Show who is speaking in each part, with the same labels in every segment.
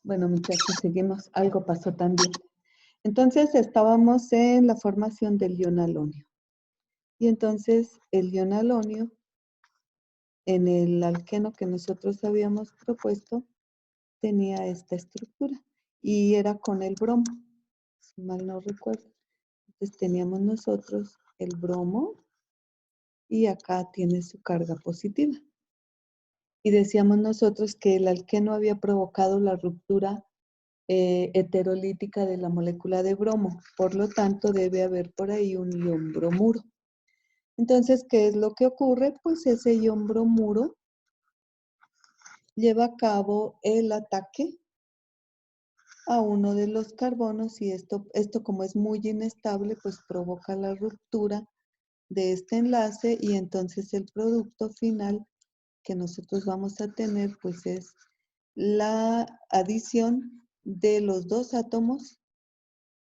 Speaker 1: Bueno, muchachos, seguimos. Algo pasó también. Entonces, estábamos en la formación del ion alonio. Y entonces, el ion alonio, en el alqueno que nosotros habíamos propuesto, tenía esta estructura. Y era con el bromo, si mal no recuerdo. Entonces, teníamos nosotros el bromo y acá tiene su carga positiva. Y decíamos nosotros que el alqueno había provocado la ruptura heterolítica de la molécula de bromo. Por lo tanto, debe haber por ahí un ion bromuro. Entonces, ¿qué es lo que ocurre? Pues ese ion bromuro lleva a cabo el ataque a uno de los carbonos y esto como es muy inestable, pues provoca la ruptura de este enlace y entonces el producto final que nosotros vamos a tener pues es la adición de los dos átomos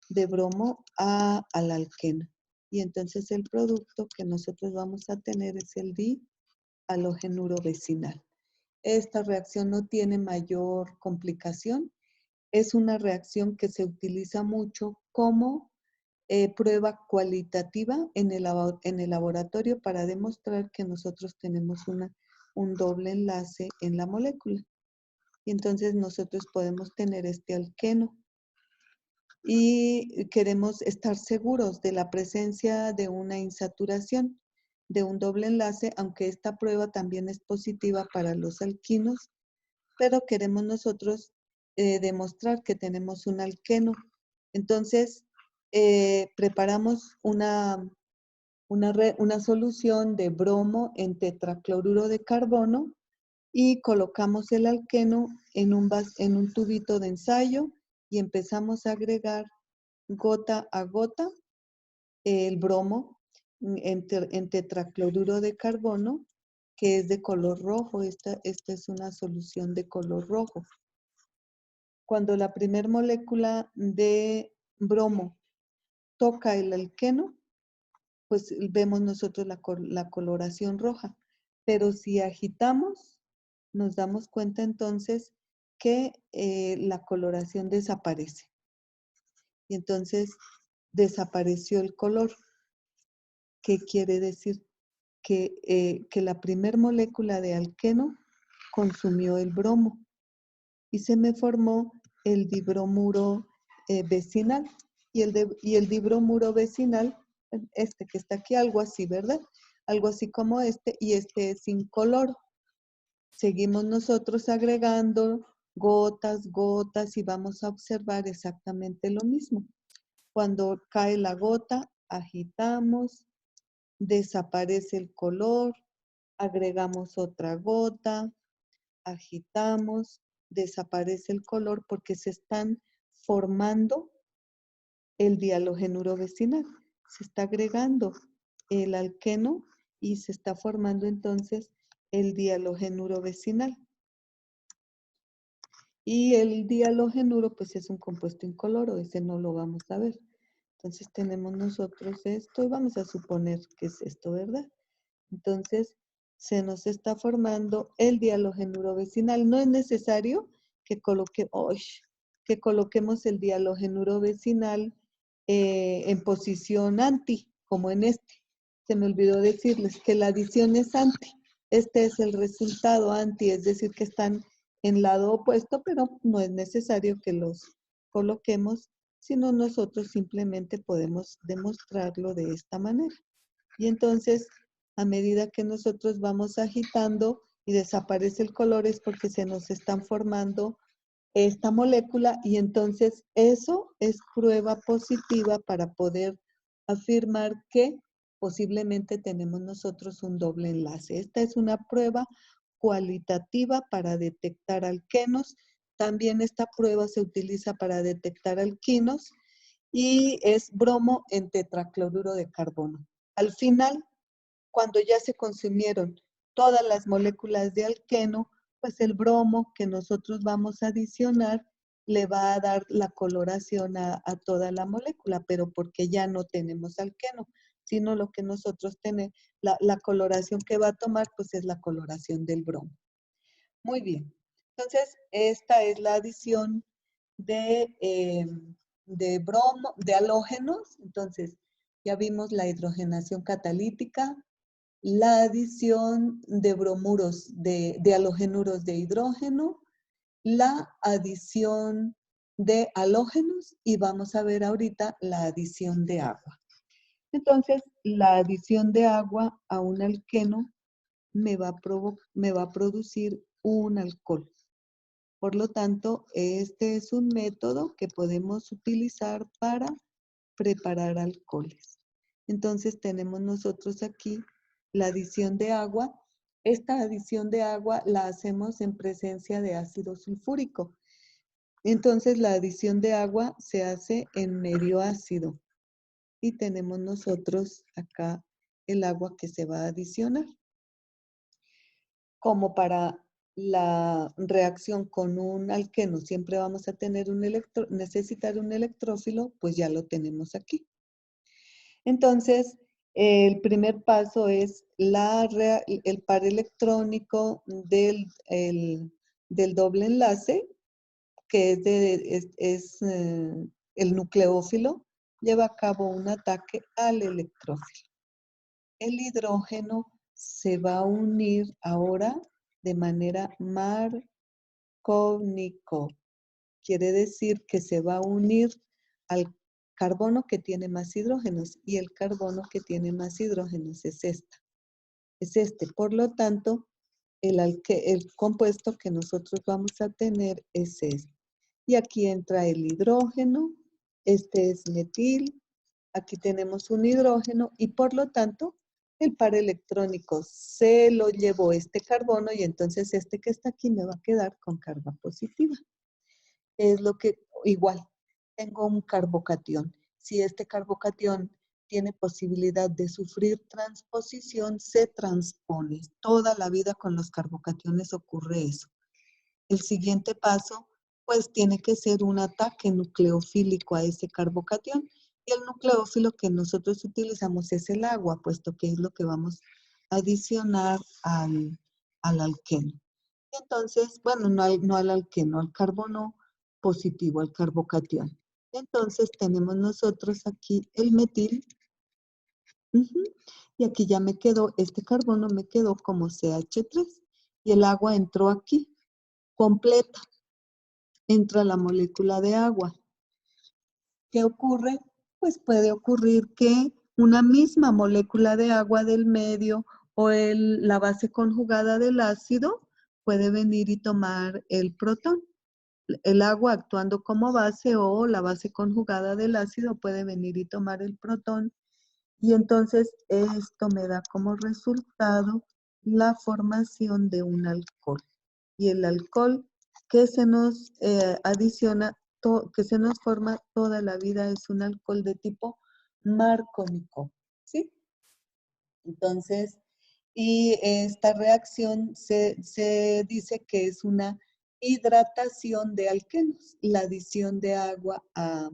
Speaker 1: de bromo al alqueno. Y entonces el producto que nosotros vamos a tener es el dihalogenuro vecinal. Esta reacción no tiene mayor complicación. Es una reacción que se utiliza mucho como prueba cualitativa en el laboratorio para demostrar que nosotros tenemos un doble enlace en la molécula. Y entonces nosotros podemos tener este alqueno. Y queremos estar seguros de la presencia de una insaturación de un doble enlace, aunque esta prueba también es positiva para los alquinos, pero queremos nosotros demostrar que tenemos un alqueno. Entonces, preparamos una solución de bromo en tetracloruro de carbono y colocamos el alqueno en un tubito de ensayo y empezamos a agregar gota a gota el bromo en tetracloruro de carbono, que es de color rojo. Esta es una solución de color rojo. Cuando la primer molécula de bromo toca el alqueno, pues vemos nosotros la coloración roja. Pero si agitamos, nos damos cuenta entonces que la coloración desaparece. Y entonces desapareció el color. ¿Qué quiere decir? Que la primer molécula de alqueno consumió el bromo y se me formó el dibromuro vecinal. Y el dibromuro vecinal, este que está aquí, algo así, ¿verdad? Algo así como este, y este es incoloro. Seguimos nosotros agregando gotas, gotas, y vamos a observar exactamente lo mismo. Cuando cae la gota, agitamos, desaparece el color, agregamos otra gota, agitamos, desaparece el color porque se están formando el dihalogenuro vecinal. Se está agregando el alqueno y se está formando entonces el dihalogenuro vecinal. Y el dihalogenuro pues es un compuesto incoloro, ese no lo vamos a ver. Entonces tenemos nosotros esto y vamos a suponer que es esto, ¿verdad? Entonces se nos está formando el dihalogenuro vecinal. No es necesario que coloquemos el dihalogenuro vecinal en posición anti, como en este. Se me olvidó decirles que la adición es anti. Este es el resultado anti, es decir, que están en lado opuesto, pero no es necesario que los coloquemos, sino nosotros simplemente podemos demostrarlo de esta manera. Y entonces, a medida que nosotros vamos agitando y desaparece el color, es porque se nos están formando esta molécula, y entonces eso es prueba positiva para poder afirmar que posiblemente tenemos nosotros un doble enlace. Esta es una prueba cualitativa para detectar alquenos. También esta prueba se utiliza para detectar alquinos y es bromo en tetracloruro de carbono. Al final, cuando ya se consumieron todas las moléculas de alqueno, pues el bromo que nosotros vamos a adicionar le va a dar la coloración a toda la molécula, pero porque ya no tenemos alqueno, sino lo que nosotros tenemos, la coloración que va a tomar, pues es la coloración del bromo. Muy bien. Entonces, esta es la adición de halógenos. Entonces, ya vimos la hidrogenación catalítica, la adición de bromuros, de halogenuros de hidrógeno, la adición de halógenos y vamos a ver ahorita la adición de agua. Entonces, la adición de agua a un alqueno me va a producir un alcohol. Por lo tanto, este es un método que podemos utilizar para preparar alcoholes. Entonces, tenemos nosotros aquí la adición de agua. Esta adición de agua la hacemos en presencia de ácido sulfúrico. Entonces, la adición de agua se hace en medio ácido. Y tenemos nosotros acá el agua que se va a adicionar. Como para la reacción con un alqueno siempre vamos a tener necesitar un electrófilo, pues ya lo tenemos aquí. Entonces, el primer paso es el par electrónico del doble enlace, que es el nucleófilo, lleva a cabo un ataque al electrófilo. El hidrógeno se va a unir ahora de manera Markovnikov. Quiere decir que se va a unir al carbono que tiene más hidrógenos y el carbono que tiene más hidrógenos es este. Por lo tanto, el compuesto que nosotros vamos a tener es este. Y aquí entra el hidrógeno, este es metil, aquí tenemos un hidrógeno y por lo tanto el par electrónico se lo llevó este carbono y entonces este que está aquí me va a quedar con carga positiva. Es lo que, igual, tengo un carbocatión. Si este carbocatión tiene posibilidad de sufrir transposición, se transpone. Toda la vida con los carbocationes ocurre eso. El siguiente paso, pues tiene que ser un ataque nucleofílico a ese carbocatión. Y el nucleófilo que nosotros utilizamos es el agua, puesto que es lo que vamos a adicionar al alqueno. Entonces, bueno, no al alqueno, al carbono positivo, al carbocatión. Entonces tenemos nosotros aquí el metil. Y aquí ya me quedó, este carbono me quedó como CH3. Y el agua entró aquí, completa. Entra la molécula de agua. ¿Qué ocurre? Pues puede ocurrir que una misma molécula de agua del medio o la base conjugada del ácido puede venir y tomar el protón. El agua actuando como base o la base conjugada del ácido puede venir y tomar el protón. Y entonces esto me da como resultado la formación de un alcohol. Y el alcohol que se nos adiciona, que se nos forma toda la vida es un alcohol de tipo Markovnikov, ¿sí? Entonces, y esta reacción se dice que es una hidratación de alquenos, la adición de agua a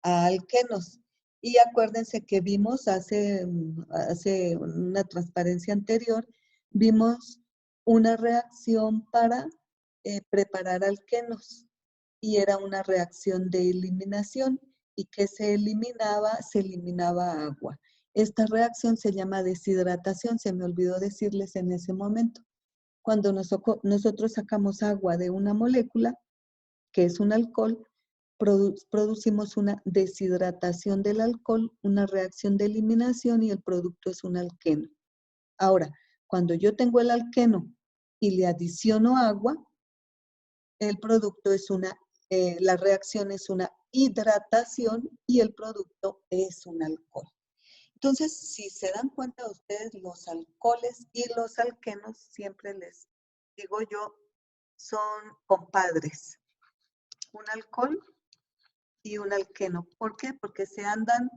Speaker 1: alquenos. Y acuérdense que vimos hace una transparencia anterior, vimos una reacción para preparar alquenos y era una reacción de eliminación y que se eliminaba agua. Esta reacción se llama deshidratación, se me olvidó decirles en ese momento. Cuando nosotros sacamos agua de una molécula, que es un alcohol, producimos una deshidratación del alcohol, una reacción de eliminación y el producto es un alqueno. Ahora, cuando yo tengo el alqueno y le adiciono agua, el producto es la reacción es una hidratación y el producto es un alcohol. Entonces, si se dan cuenta ustedes, los alcoholes y los alquenos, siempre les digo yo, son compadres. Un alcohol y un alqueno. ¿Por qué? Porque se andan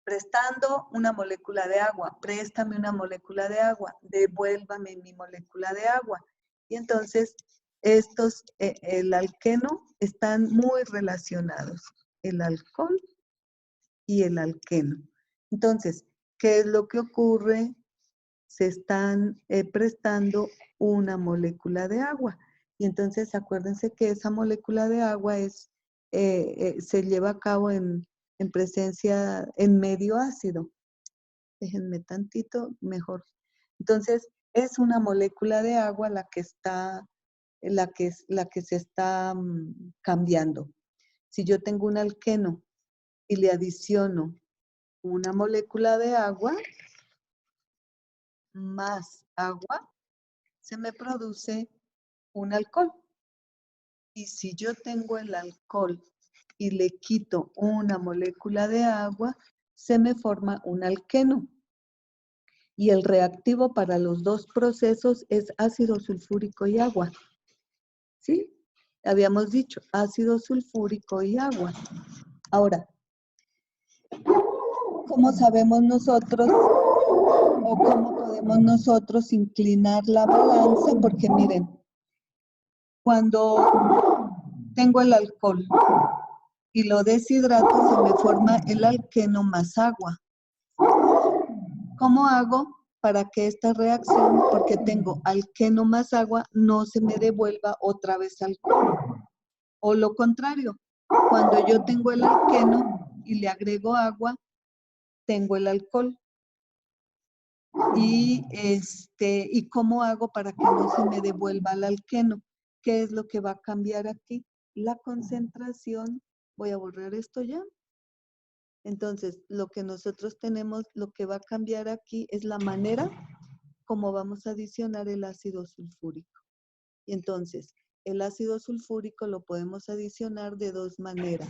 Speaker 1: prestando una molécula de agua. Préstame una molécula de agua. Devuélvame mi molécula de agua. Y entonces, el alqueno están muy relacionados. El alcohol y el alqueno. Entonces, ¿qué es lo que ocurre? Se están prestando una molécula de agua. Y entonces acuérdense que esa molécula de agua es se lleva a cabo en presencia, en medio ácido. Déjenme tantito, mejor. Entonces, es una molécula de agua la que se está cambiando. Si yo tengo un alqueno y le adiciono una molécula de agua, más agua, se me produce un alcohol. Y si yo tengo el alcohol y le quito una molécula de agua, se me forma un alqueno. Y el reactivo para los dos procesos es ácido sulfúrico y agua. ¿Sí? Habíamos dicho ácido sulfúrico y agua. Ahora, ¿cómo sabemos nosotros o cómo podemos nosotros inclinar la balanza? Porque miren, cuando tengo el alcohol y lo deshidrato, se me forma el alqueno más agua. ¿Cómo hago para que esta reacción, porque tengo alqueno más agua, no se me devuelva otra vez alcohol? O lo contrario, cuando yo tengo el alqueno y le agrego agua, tengo el alcohol. ¿Y cómo hago para que no se me devuelva el alqueno? ¿Qué es lo que va a cambiar aquí? La concentración. Voy a borrar esto ya. Entonces, lo que nosotros tenemos, lo que va a cambiar aquí es la manera como vamos a adicionar el ácido sulfúrico. Y entonces, el ácido sulfúrico lo podemos adicionar de dos maneras,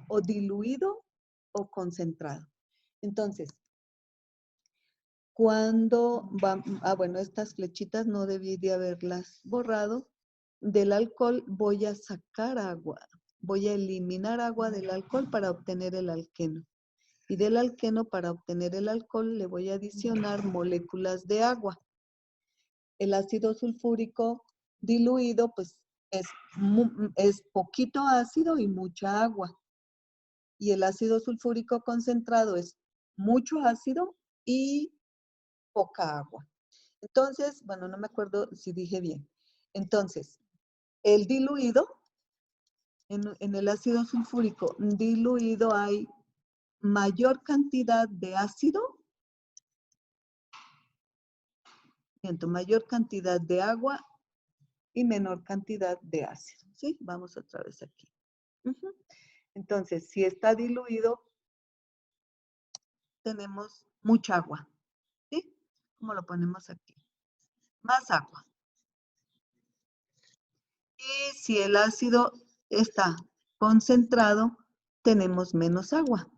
Speaker 1: o diluido o concentrado. Entonces, bueno, estas flechitas no debí de haberlas borrado. Del alcohol voy a sacar agua, voy a eliminar agua del alcohol para obtener el alqueno. Y del alqueno, para obtener el alcohol, le voy a adicionar moléculas de agua. El ácido sulfúrico diluido, pues, es poquito ácido y mucha agua. Y el ácido sulfúrico concentrado es mucho ácido y poca agua. Entonces, bueno, no me acuerdo si dije bien. Entonces, el diluido, en el ácido sulfúrico diluido hay mayor cantidad de ácido, mayor cantidad de agua y menor cantidad de ácido. ¿Sí? Vamos otra vez aquí. Entonces, si está diluido, tenemos mucha agua. ¿Sí? ¿Cómo lo ponemos aquí? Más agua. Y si el ácido está concentrado, tenemos menos agua.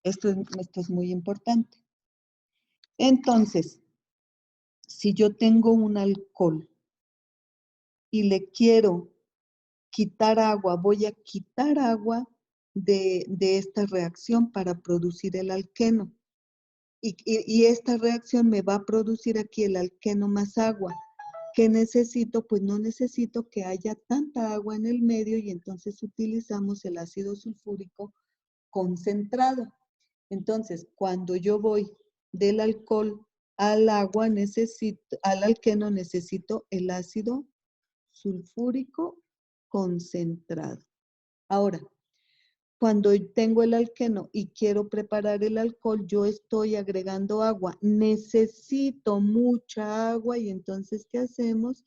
Speaker 1: Esto es muy importante. Entonces, si yo tengo un alcohol y le quiero quitar agua, voy a quitar agua de esta reacción para producir el alqueno. Y esta reacción me va a producir aquí el alqueno más agua. ¿Qué necesito? Pues no necesito que haya tanta agua en el medio y entonces utilizamos el ácido sulfúrico concentrado. Entonces, cuando yo voy del alcohol al agua, al alqueno, necesito el ácido sulfúrico concentrado. Ahora, cuando tengo el alqueno y quiero preparar el alcohol, yo estoy agregando agua. Necesito mucha agua y entonces, ¿qué hacemos?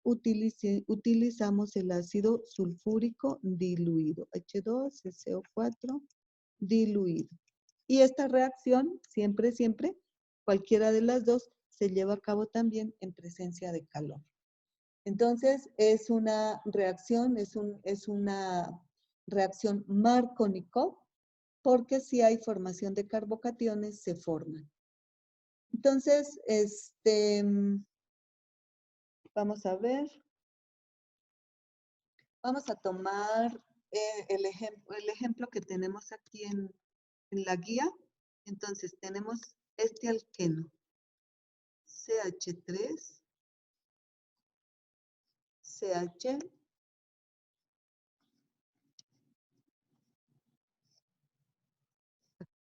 Speaker 1: Utilizamos el ácido sulfúrico diluido, H2SO4 diluido. Y esta reacción, siempre, cualquiera de las dos, se lleva a cabo también en presencia de calor. Entonces, es una reacción, es una reacción Markovnikov, porque si hay formación de carbocationes, se forman. Entonces, vamos a ver. Vamos a tomar el ejemplo que tenemos aquí en la guía. Entonces, tenemos este alqueno, CH3, CH,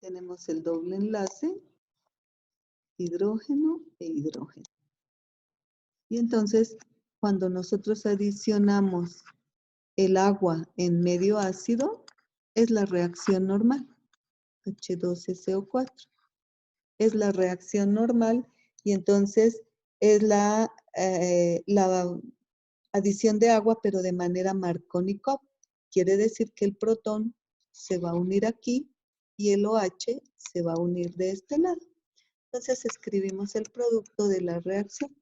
Speaker 1: tenemos el doble enlace, hidrógeno e hidrógeno. Y entonces, cuando nosotros adicionamos el agua en medio ácido, es la reacción normal, H2SO4. Es la reacción normal y entonces es la adición de agua, pero de manera Markovnikov. Quiere decir que el protón se va a unir aquí y el OH se va a unir de este lado. Entonces escribimos el producto de la reacción.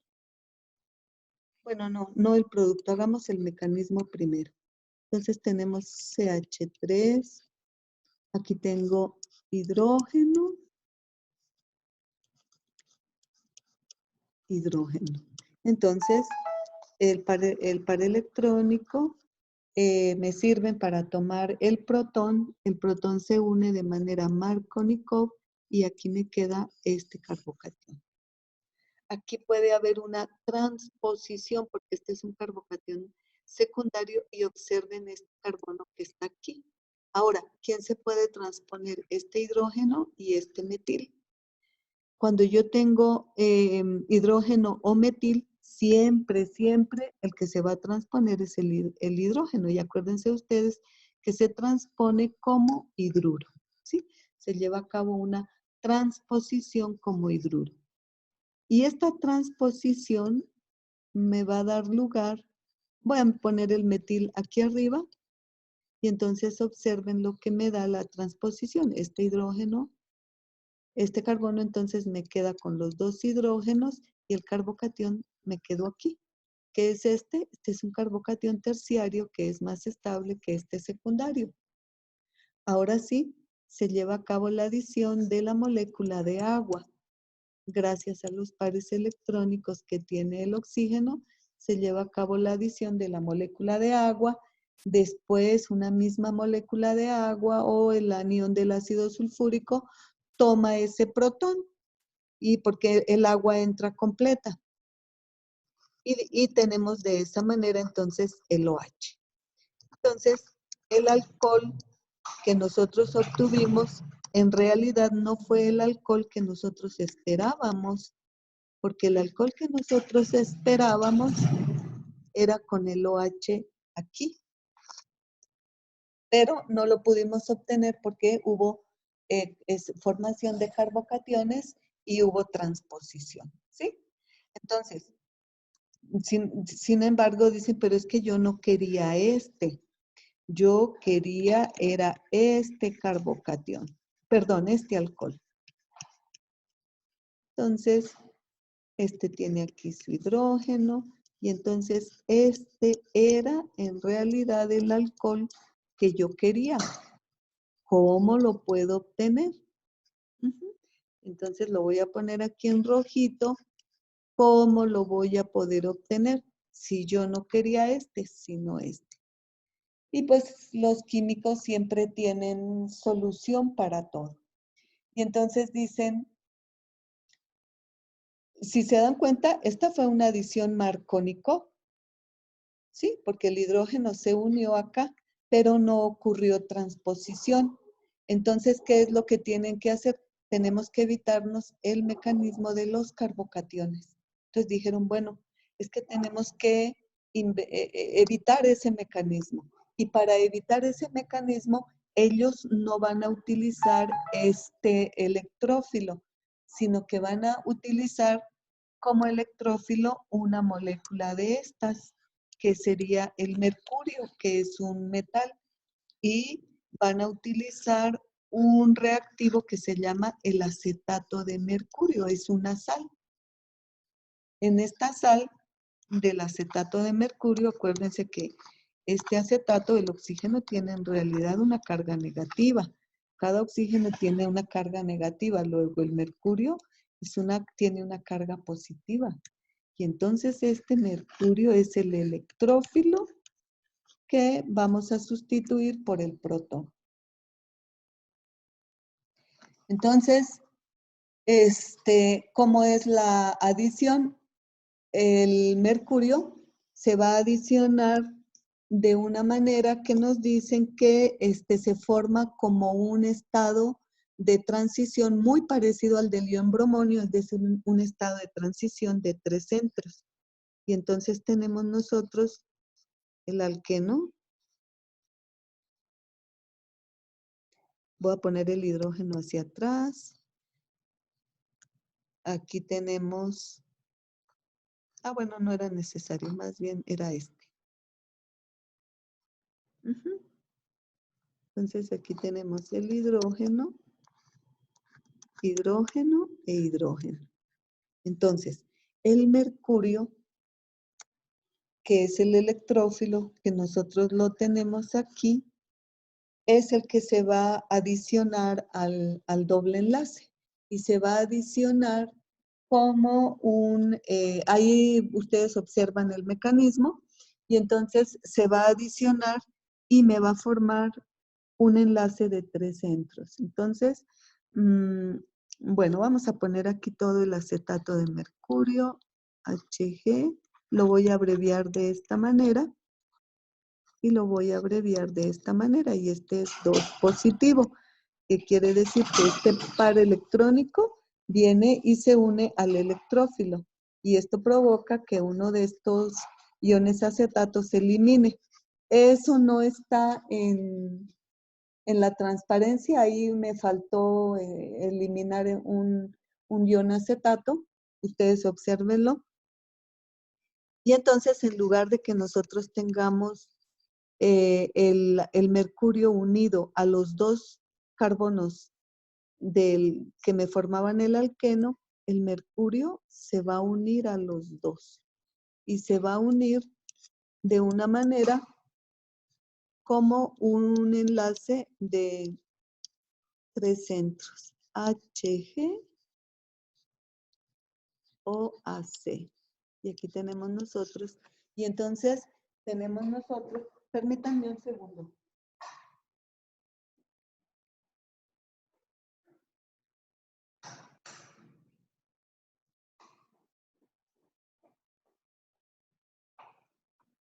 Speaker 1: Bueno, no el producto, hagamos el mecanismo primero. Entonces tenemos CH3, aquí tengo hidrógeno, hidrógeno. Entonces, el par electrónico me sirven para tomar el protón se une de manera Markovnikov y aquí me queda este carbocatión. Aquí puede haber una transposición porque este es un carbocatión secundario y observen este carbono que está aquí. Ahora, ¿quién se puede transponer? Este hidrógeno y este metil. Cuando yo tengo hidrógeno o metil, siempre el que se va a transponer es el hidrógeno. Y acuérdense ustedes que se transpone como hidruro, ¿sí? Se lleva a cabo una transposición como hidruro. Y esta transposición me va a dar lugar, voy a poner el metil aquí arriba, y entonces observen lo que me da la transposición. Este hidrógeno, este carbono entonces me queda con los dos hidrógenos y el carbocatión me quedó aquí. ¿Qué es este? Este es un carbocatión terciario que es más estable que este secundario. Ahora sí, se lleva a cabo la adición de la molécula de agua. Gracias a los pares electrónicos que tiene el oxígeno, se lleva a cabo la adición de la molécula de agua. Después, una misma molécula de agua o el anión del ácido sulfúrico toma ese protón y porque el agua entra completa. Y tenemos de esa manera entonces el OH. Entonces, el alcohol que nosotros obtuvimos en realidad no fue el alcohol que nosotros esperábamos, porque el alcohol que nosotros esperábamos era con el OH aquí, pero no lo pudimos obtener porque hubo formación de carbocationes y hubo transposición, ¿sí? Entonces, sin embargo, dicen, pero es que yo no quería este. Yo quería, era este carbocatión. Perdón, este alcohol. Entonces, este tiene aquí su hidrógeno. Y entonces, este era en realidad el alcohol que yo quería. ¿Cómo lo puedo obtener? Entonces, lo voy a poner aquí en rojito. ¿Cómo lo voy a poder obtener? Si yo no quería este, sino este. Y pues los químicos siempre tienen solución para todo. Y entonces dicen, si se dan cuenta, esta fue una adición Markovnikov, ¿sí? Porque el hidrógeno se unió acá, pero no ocurrió transposición. Entonces, ¿qué es lo que tienen que hacer? Tenemos que evitarnos el mecanismo de los carbocationes. Entonces dijeron, bueno, es que tenemos que evitar ese mecanismo. Y para evitar ese mecanismo, ellos no van a utilizar este electrófilo, sino que van a utilizar como electrófilo una molécula de estas, que sería el mercurio, que es un metal, y van a utilizar un reactivo que se llama el acetato de mercurio, es una sal. En esta sal del acetato de mercurio, acuérdense que este acetato, el oxígeno, tiene en realidad una carga negativa. Cada oxígeno tiene una carga negativa, luego el mercurio tiene una carga positiva. Y entonces este mercurio es el electrófilo que vamos a sustituir por el protón. Entonces, ¿cómo es la adición? El mercurio se va a adicionar de una manera que nos dicen que se forma como un estado de transición muy parecido al del ion bromonio, es decir, un estado de transición de 3 centros. Y entonces tenemos nosotros el alqueno Voy a poner el hidrógeno hacia atrás. Aquí tenemos, bueno, no era necesario, más bien era este. Ujú. Entonces aquí tenemos el hidrógeno, hidrógeno e hidrógeno. Entonces, el mercurio, que es el electrófilo, que nosotros lo tenemos aquí, es el que se va a adicionar al doble enlace. Y se va a adicionar como ahí ustedes observan el mecanismo, y entonces se va a adicionar y me va a formar un enlace de 3 centros. Entonces, bueno, vamos a poner aquí todo el acetato de mercurio, Hg, lo voy a abreviar de esta manera, y lo voy a abreviar de esta manera, y este es 2 positivo, que quiere decir que este par electrónico viene y se une al electrófilo, y esto provoca que uno de estos iones acetatos se elimine. Eso no está en la transparencia, ahí me faltó eliminar un ion acetato, ustedes obsérvenlo, y entonces en lugar de que nosotros tengamos el mercurio unido a los 2 carbonos que me formaban el alqueno, el mercurio se va a unir a los 2 y se va a unir de una manera como un enlace de 3 centros, Hg o AC. Y aquí tenemos nosotros, y entonces tenemos nosotros, permítanme un segundo.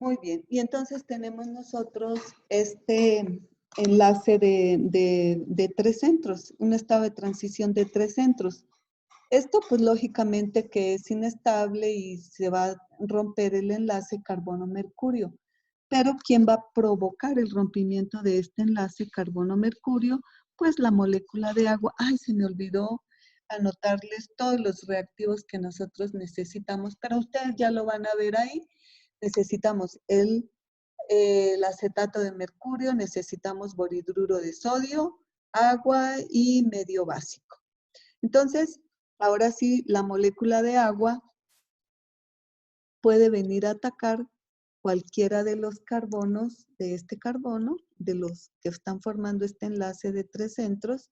Speaker 1: Muy bien, y entonces tenemos nosotros este enlace de 3 centros, un estado de transición de 3 centros. Esto pues lógicamente que es inestable y se va a romper el enlace carbono-mercurio. Pero ¿quién va a provocar el rompimiento de este enlace carbono-mercurio? Pues la molécula de agua. Ay, se me olvidó anotarles todos los reactivos que nosotros necesitamos, pero ustedes ya lo van a ver ahí. Necesitamos el acetato de mercurio, necesitamos borhidruro de sodio, agua y medio básico. Entonces, ahora sí, la molécula de agua puede venir a atacar cualquiera de los carbonos de este carbono, de los que están formando este enlace de 3 centros,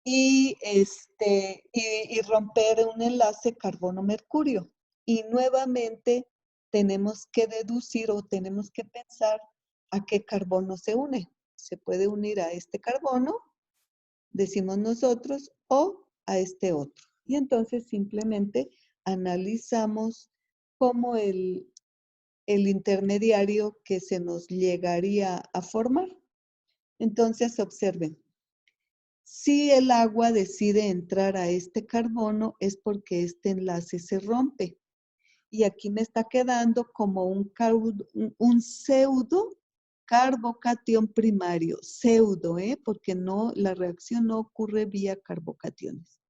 Speaker 1: y romper un enlace carbono-mercurio. Y nuevamente tenemos que deducir o tenemos que pensar a qué carbono se une. Se puede unir a este carbono, decimos nosotros, o a este otro. Y entonces simplemente analizamos cómo el intermediario que se nos llegaría a formar. Entonces observen, si el agua decide entrar a este carbono es porque este enlace se rompe. Y aquí me está quedando como un pseudo carbocatión primario, pseudo, porque no, la reacción no ocurre vía carbocationes.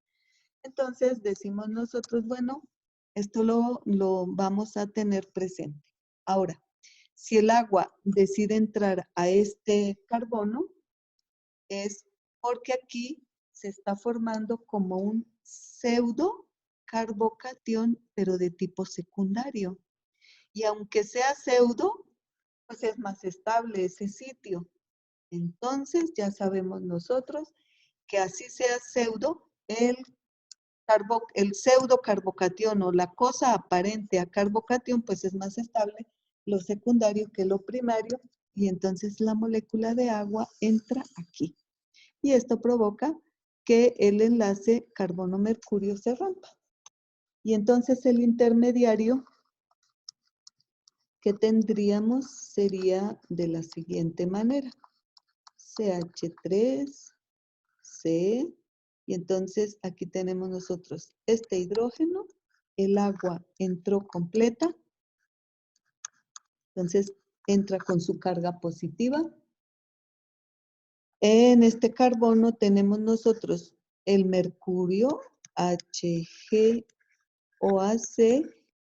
Speaker 1: Entonces decimos nosotros, bueno, esto lo vamos a tener presente. Ahora, si el agua decide entrar a este carbono, es porque aquí se está formando como un pseudo carbocatión, pero de tipo secundario. Y aunque sea pseudo, pues es más estable ese sitio. Entonces ya sabemos nosotros que así sea pseudo, el pseudo carbocatión o la cosa aparente a carbocatión, pues es más estable lo secundario que lo primario, y entonces la molécula de agua entra aquí. Y esto provoca que el enlace carbono-mercurio se rompa. Y entonces el intermediario que tendríamos sería de la siguiente manera. CH3, C, y entonces aquí tenemos nosotros este hidrógeno, el agua entró completa, entonces entra con su carga positiva, En este carbono tenemos nosotros el mercurio, HgOAC,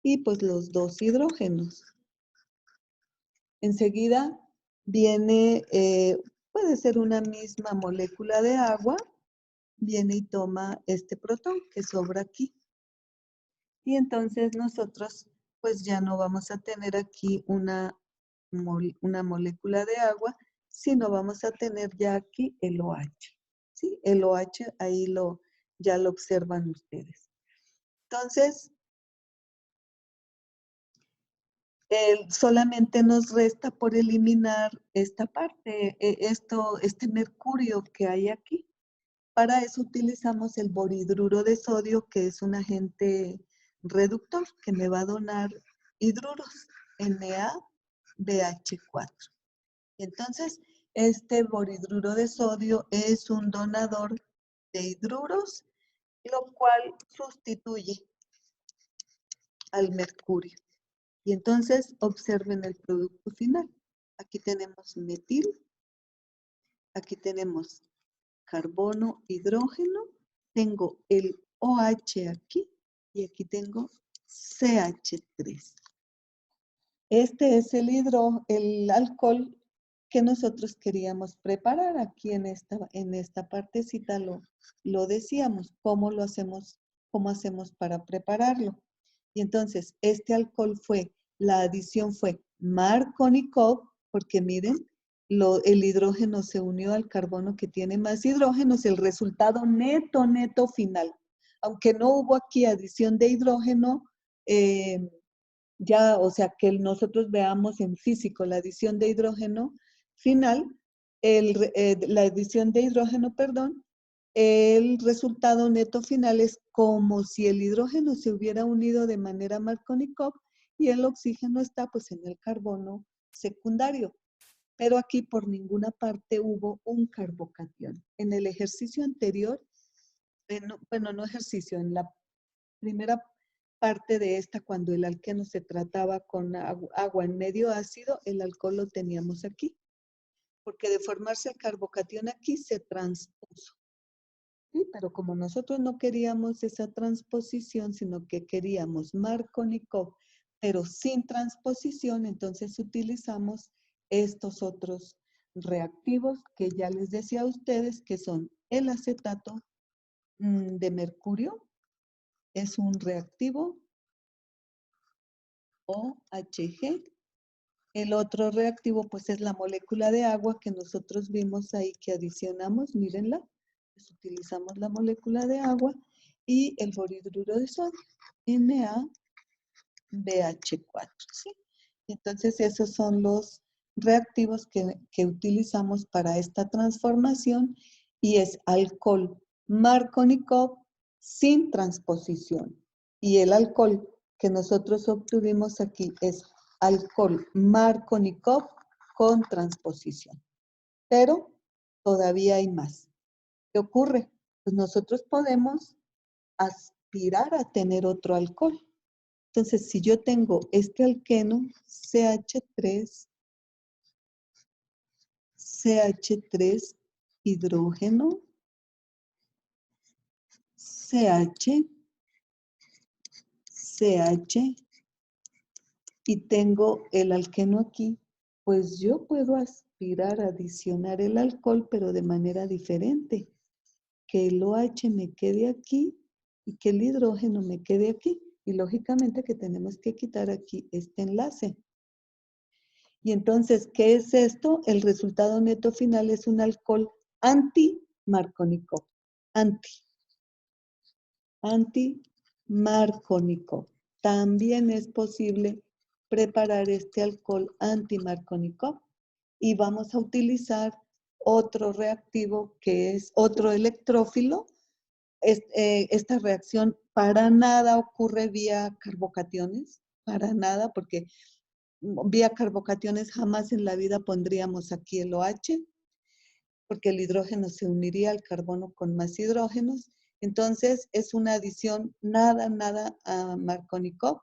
Speaker 1: y pues los dos hidrógenos. Enseguida viene, puede ser una misma molécula de agua, viene y toma este protón que sobra aquí. Y entonces nosotros pues ya no vamos a tener aquí una molécula de agua, sino vamos a tener ya aquí el OH. ¿Sí? El OH ahí ya lo observan ustedes. Entonces, solamente nos resta por eliminar esta parte, este mercurio que hay aquí. Para eso utilizamos el borhidruro de sodio, que es un agente reductor que me va a donar hidruros, NaBH4. Entonces, este borhidruro de sodio es un donador de hidruros, lo cual sustituye al mercurio. Y entonces, observen el producto final. Aquí tenemos metil, aquí tenemos carbono, hidrógeno, tengo el OH aquí y aquí tengo CH3. Este es el alcohol que nosotros queríamos preparar. Aquí en esta partecita lo decíamos, cómo hacemos para prepararlo. Y entonces, este alcohol la adición fue Markovnikov, porque miren, el hidrógeno se unió al carbono que tiene más hidrógenos, el resultado neto final. Aunque no hubo aquí adición de hidrógeno, ya, o sea, que nosotros veamos en físico la adición de hidrógeno final, la adición de hidrógeno, perdón, el resultado neto final es como si el hidrógeno se hubiera unido de manera Markovnikov y el oxígeno está pues en el carbono secundario. Pero aquí por ninguna parte hubo un carbocatión. En el ejercicio anterior, bueno, no ejercicio, en la primera parte de esta, cuando el alqueno se trataba con agua en medio ácido, el alcohol lo teníamos aquí. Porque de formarse el carbocatión aquí se transpuso. Sí, pero como nosotros no queríamos esa transposición, sino que queríamos Markovnikov, pero sin transposición, entonces utilizamos estos otros reactivos que ya les decía a ustedes que son el acetato de mercurio, es un reactivo OHG. El otro reactivo pues es la molécula de agua que nosotros vimos ahí que adicionamos, mírenla, pues utilizamos la molécula de agua y el borhidruro de sodio, NaBH4, ¿sí? Entonces esos son los reactivos que utilizamos para esta transformación y es alcohol Markovnikov sin transposición. Y el alcohol que nosotros obtuvimos aquí es alcohol Markovnikov con transposición. Pero todavía hay más. ¿Qué ocurre? Pues nosotros podemos aspirar a tener otro alcohol. Entonces, si yo tengo este alqueno, CH3, hidrógeno, CH, CH, y tengo el alqueno aquí, pues yo puedo aspirar a adicionar el alcohol, pero de manera diferente. Que el OH me quede aquí y que el hidrógeno me quede aquí. Y lógicamente que tenemos que quitar aquí este enlace. Y entonces, ¿qué es esto? El resultado neto final es un alcohol anti-Markovnikov. Anti-Markovnikov. También es posible preparar este alcohol anti-Markovnikov y vamos a utilizar otro reactivo que es otro electrófilo. Esta reacción para nada ocurre vía carbocationes, para nada, porque vía carbocationes jamás en la vida pondríamos aquí el OH, porque el hidrógeno se uniría al carbono con más hidrógenos. Entonces, es una adición nada a Markovnikov,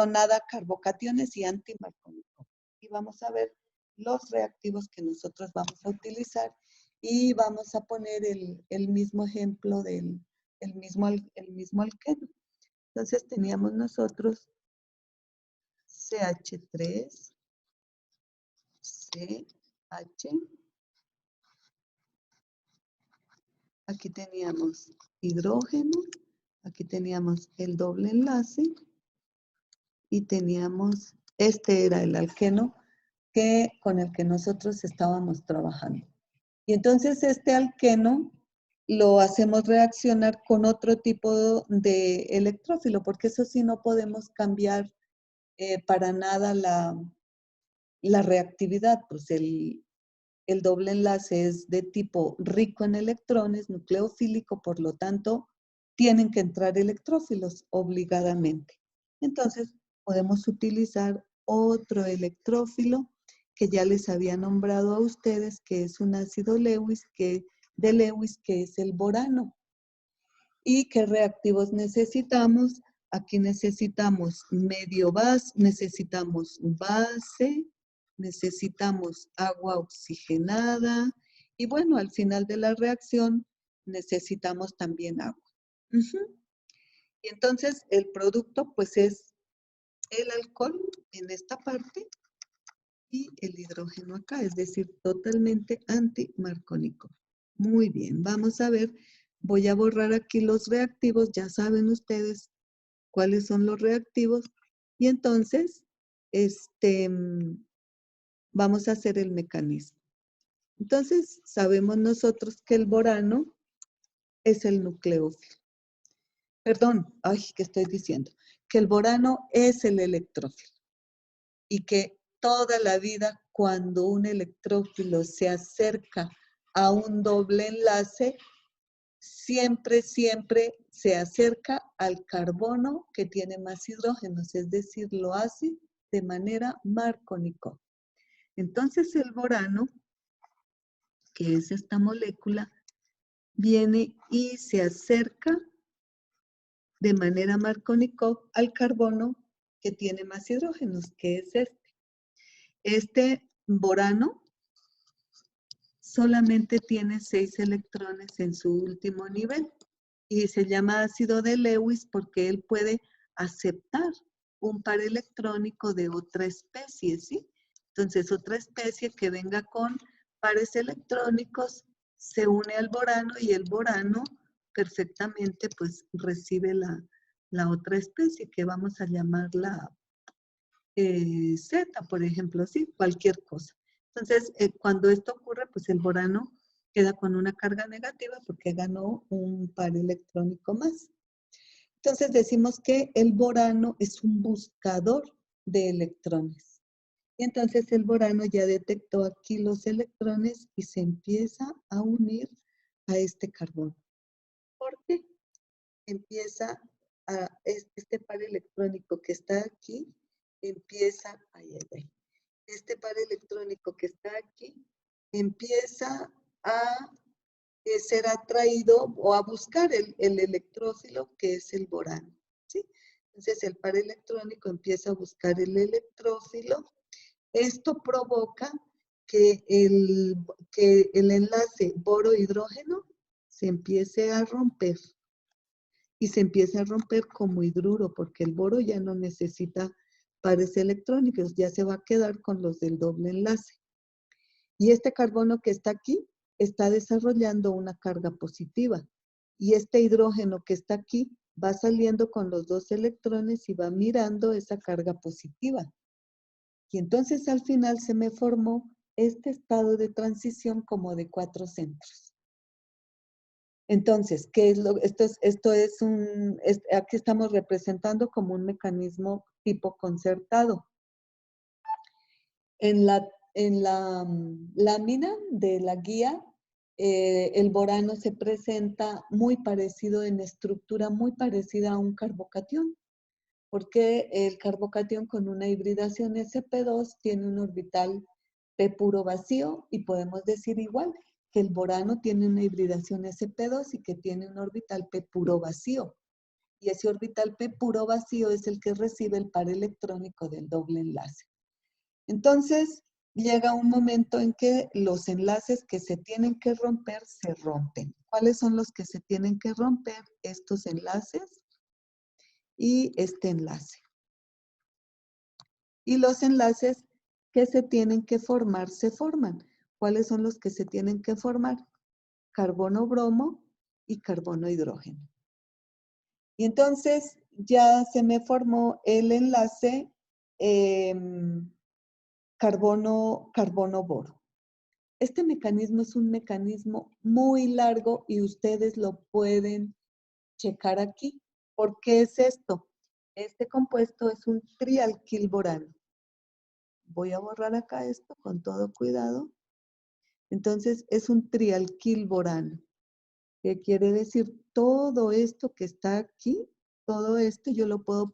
Speaker 1: nada a carbocationes y anti-Markovnikov. Y vamos a ver los reactivos que nosotros vamos a utilizar Y vamos a poner el mismo ejemplo del el mismo alqueno. Entonces teníamos nosotros CH3, CH. Aquí teníamos hidrógeno, aquí teníamos el doble enlace y teníamos, este era el alqueno con el que nosotros estábamos trabajando. Y entonces este alqueno lo hacemos reaccionar con otro tipo de electrófilo, porque eso sí no podemos cambiar para nada la reactividad, pues el doble enlace es de tipo rico en electrones, nucleofílico, por lo tanto, tienen que entrar electrófilos obligadamente. Entonces, podemos utilizar otro electrófilo que ya les había nombrado a ustedes, que es un ácido Lewis, de Lewis, que es el borano. ¿Y qué reactivos necesitamos? Aquí necesitamos medio base, necesitamos base, necesitamos agua oxigenada y bueno, al final de la reacción necesitamos también agua. Y entonces el producto pues es el alcohol en esta parte y el hidrógeno acá, es decir, totalmente antimarcónico. Muy bien, vamos a ver, voy a borrar aquí los reactivos, ya saben ustedes cuáles son los reactivos y entonces vamos a hacer el mecanismo. Entonces, sabemos nosotros que el borano es el nucleófilo. Perdón, ay, ¿qué estoy diciendo? Que el borano es el electrófilo y que toda la vida cuando un electrófilo se acerca a un doble enlace, siempre se acerca al carbono que tiene más hidrógenos, es decir, lo hace de manera Markovnikov. Entonces el borano, que es esta molécula, viene y se acerca de manera Markovnikov al carbono que tiene más hidrógenos, que es este. Este borano solamente tiene 6 electrones en su último nivel y se llama ácido de Lewis porque él puede aceptar un par electrónico de otra especie, ¿sí? Entonces, otra especie que venga con pares electrónicos se une al borano y el borano perfectamente pues recibe la otra especie que vamos a llamarla Z, por ejemplo, ¿sí? Cualquier cosa. Entonces, cuando esto ocurre, pues el borano queda con una carga negativa porque ganó un par electrónico más. Entonces decimos que el borano es un buscador de electrones. Y entonces el borano ya detectó aquí los electrones y se empieza a unir a este carbono. ¿Por qué? Empieza a este par electrónico que está aquí, empieza, este par electrónico que está aquí, empieza a ser atraído o a buscar el electrófilo que es el borano, ¿sí? Entonces el par electrónico empieza a buscar el electrófilo. Esto provoca que el enlace boro-hidrógeno se empiece a romper y se empieza a romper como hidruro porque el boro ya no necesita pares electrónicos, ya se va a quedar con los del doble enlace. Y este carbono que está aquí está desarrollando una carga positiva. Y este hidrógeno que está aquí va saliendo con los 2 electrones y va mirando esa carga positiva. Y entonces al final se me formó este estado de transición como de 4 centros. Entonces, ¿qué es aquí estamos representando como un mecanismo tipo concertado. En la lámina de la guía, el borano se presenta muy parecido en estructura, muy parecida a un carbocatión, porque el carbocatión con una hibridación sp2 tiene un orbital p puro vacío y podemos decir igual que el borano tiene una hibridación sp2 y que tiene un orbital p puro vacío. Y ese orbital p puro vacío es el que recibe el par electrónico del doble enlace. Entonces, llega un momento en que los enlaces que se tienen que romper se rompen. ¿Cuáles son los que se tienen que romper? Estos enlaces y este enlace. Y los enlaces que se tienen que formar se forman. ¿Cuáles son los que se tienen que formar? Carbono-bromo y carbono-hidrógeno. Y entonces ya se me formó el enlace carbono-boro. Este mecanismo es un mecanismo muy largo y ustedes lo pueden checar aquí. ¿Por qué es esto? Este compuesto es un trialquilborano. Voy a borrar acá esto con todo cuidado. Entonces es un trialquilborano. ¿Qué quiere decir? Todo esto que está aquí, todo esto yo lo puedo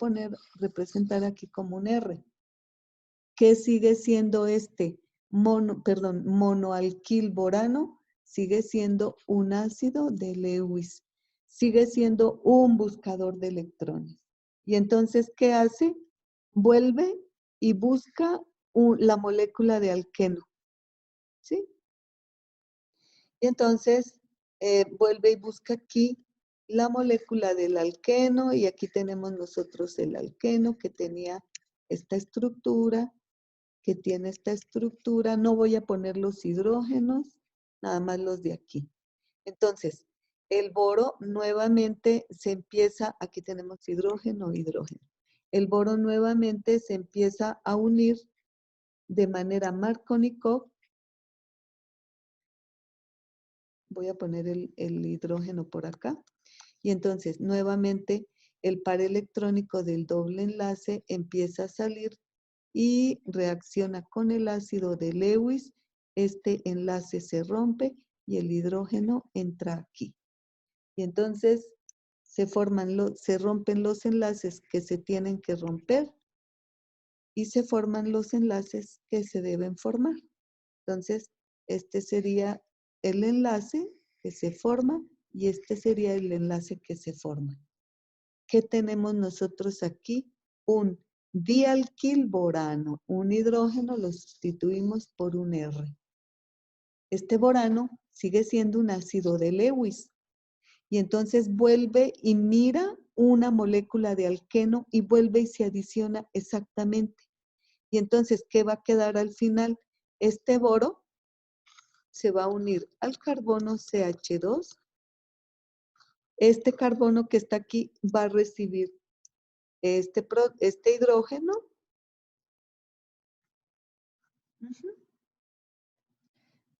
Speaker 1: representar aquí como un R. ¿Qué sigue siendo este monoalquilborano? Sigue siendo un ácido de Lewis. Sigue siendo un buscador de electrones. Y entonces, ¿qué hace? Vuelve y busca la molécula de alqueno. ¿Sí? Y entonces, vuelve y busca aquí la molécula del alqueno y aquí tenemos nosotros el alqueno que tenía esta estructura, que tiene esta estructura. No voy a poner los hidrógenos, nada más los de aquí. Entonces, el boro nuevamente se empieza, aquí tenemos hidrógeno, hidrógeno. El boro nuevamente se empieza a unir de manera Markovnikov. Voy a poner el hidrógeno por acá. Y entonces, nuevamente, el par electrónico del doble enlace empieza a salir y reacciona con el ácido de Lewis. Este enlace se rompe y el hidrógeno entra aquí. Y entonces se rompen los enlaces que se tienen que romper y se forman los enlaces que se deben formar. Entonces, este sería el enlace que se forma y este sería el enlace que se forma. ¿Qué tenemos nosotros aquí? Un dialquilborano. Un hidrógeno lo sustituimos por un R. Este borano sigue siendo un ácido de Lewis. Y entonces vuelve y mira una molécula de alqueno y vuelve y se adiciona exactamente. Y entonces, ¿qué va a quedar al final? Este boro se va a unir al carbono CH2. Este carbono que está aquí va a recibir este hidrógeno.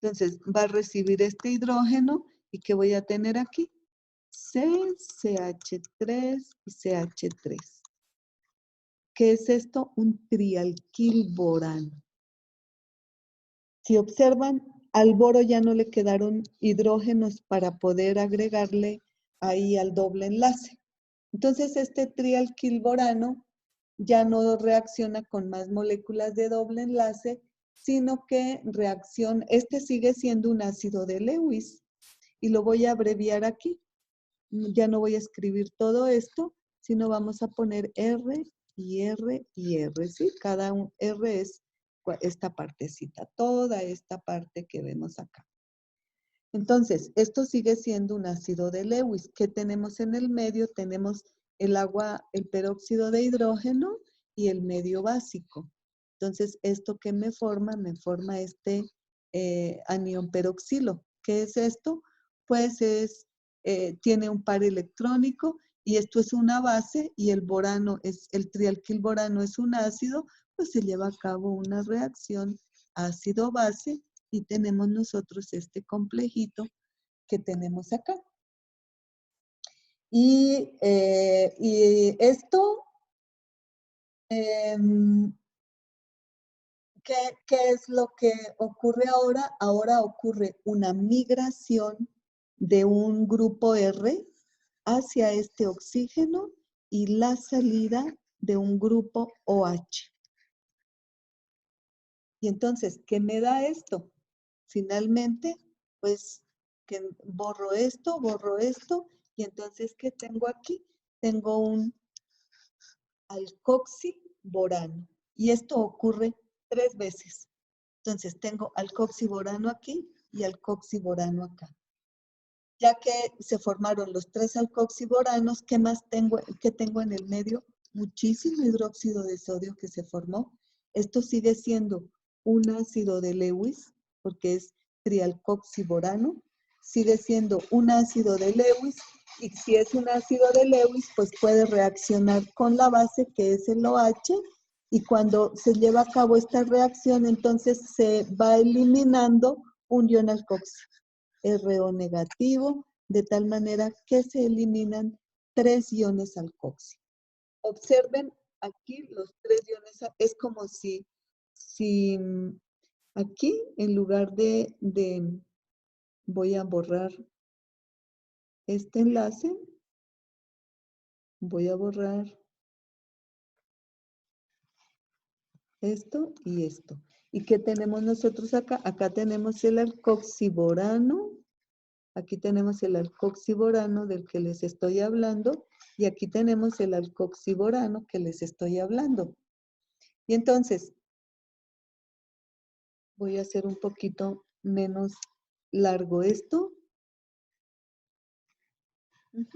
Speaker 1: Entonces va a recibir este hidrógeno y ¿qué voy a tener aquí? CH3 y CH3. ¿Qué es esto? Un trialquilborano. Si observan, al boro ya no le quedaron hidrógenos para poder agregarle ahí al doble enlace. Entonces este trialquilborano ya no reacciona con más moléculas de doble enlace, sino que este sigue siendo un ácido de Lewis y lo voy a abreviar aquí. Ya no voy a escribir todo esto, sino vamos a poner R y R y R, ¿sí? Cada R es esta partecita, toda esta parte que vemos acá. Entonces, esto sigue siendo un ácido de Lewis. ¿Qué tenemos en el medio? Tenemos el agua, el peróxido de hidrógeno y el medio básico. Entonces, ¿esto qué me forma? Me forma este anión peroxilo. ¿Qué es esto? Pues tiene un par electrónico y esto es una base y el trialquilborano es un ácido, pues se lleva a cabo una reacción ácido-base y tenemos nosotros este complejito que tenemos acá. Y esto, ¿qué es lo que ocurre ahora? Ahora ocurre una migración de un grupo R hacia este oxígeno y la salida de un grupo OH. Y entonces, ¿qué me da esto? Finalmente, pues que borro esto, y entonces, ¿qué tengo aquí? Tengo un alcoxilborano. Y esto ocurre 3 veces. Entonces tengo alcoxiborano aquí y alcoxiborano acá. Ya que se formaron los 3 alcoxiboranos, ¿qué más tengo? ¿Qué tengo en el medio? Muchísimo hidróxido de sodio que se formó. Esto sigue siendo un ácido de Lewis, porque es trialcoxiborano. Sigue siendo un ácido de Lewis, y si es un ácido de Lewis, pues puede reaccionar con la base, que es el OH, y cuando se lleva a cabo esta reacción, entonces se va eliminando un ion alcoxi. RO negativo, de tal manera que se eliminan 3 iones alcoxi. Observen aquí los 3 iones, es como si aquí en lugar voy a borrar este enlace, voy a borrar esto y esto. ¿Y qué tenemos nosotros acá? Acá tenemos el alcoxiborano. Aquí tenemos el alcoxiborano del que les estoy hablando y aquí tenemos el alcoxiborano que les estoy hablando. Y entonces, voy a hacer un poquito menos largo esto. Voy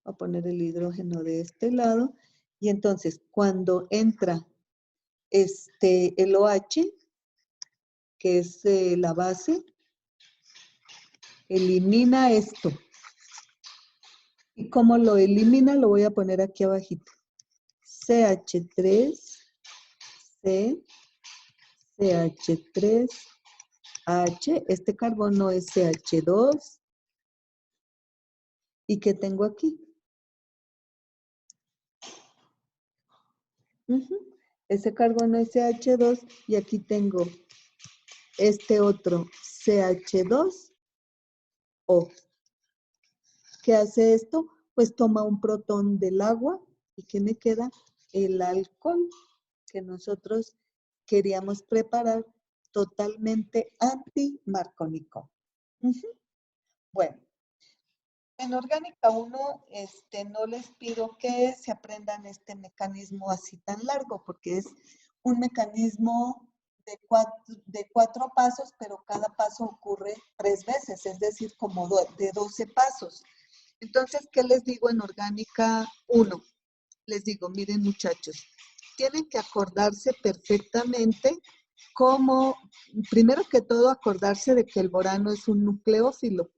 Speaker 1: a poner el hidrógeno de este lado. Y entonces, cuando entra el OH, que es la base, elimina esto. ¿Y cómo lo elimina? Lo voy a poner aquí abajito. CH3, C, CH3, H, este carbono es CH2. ¿Y qué tengo aquí? Ese carbono es CH2 y aquí tengo este otro CH2O. ¿Qué hace esto? Pues toma un protón del agua y ¿qué me queda? El alcohol que nosotros queríamos preparar totalmente antimarcónico. Bueno, en Orgánica 1 no les pido que se aprendan este mecanismo así tan largo, porque es un mecanismo de cuatro pasos, pero cada paso ocurre 3 veces, es decir, como de 12 pasos. Entonces, ¿qué les digo en Orgánica 1? Les digo, miren muchachos, tienen que acordarse perfectamente cómo, primero que todo, acordarse de que el borano es un nucleófilo.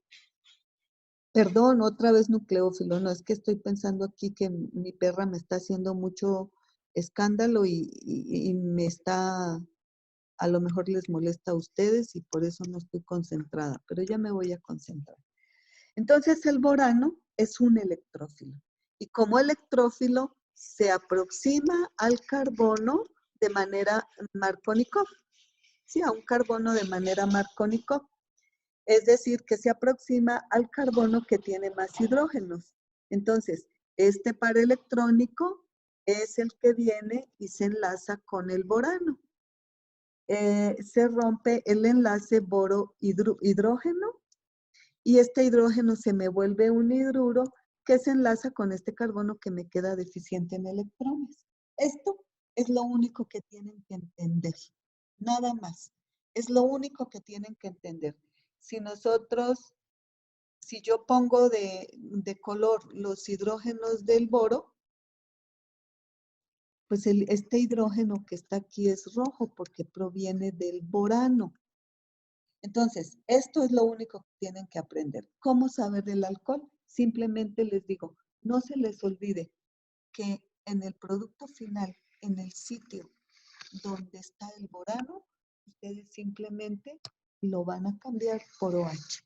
Speaker 1: Perdón, otra vez nucleófilo. No, es que estoy pensando aquí que mi perra me está haciendo mucho escándalo y me está, a lo mejor les molesta a ustedes y por eso no estoy concentrada, pero ya me voy a concentrar. Entonces el borano es un electrófilo y como electrófilo se aproxima al carbono de manera Markovnikov, sí, a un carbono de manera Markovnikov. Es decir, que se aproxima al carbono que tiene más hidrógenos. Entonces, este par electrónico es el que viene y se enlaza con el borano. Se rompe el enlace boro-hidrógeno y este hidrógeno se me vuelve un hidruro que se enlaza con este carbono que me queda deficiente en electrones. Esto es lo único que tienen que entender, nada más. Es lo único que tienen que entender. Si yo pongo de color los hidrógenos del boro, pues este hidrógeno que está aquí es rojo porque proviene del borano. Entonces, esto es lo único que tienen que aprender. ¿Cómo saber del alcohol? Simplemente les digo, no se les olvide que en el producto final, en el sitio donde está el borano, ustedes simplemente lo van a cambiar por OH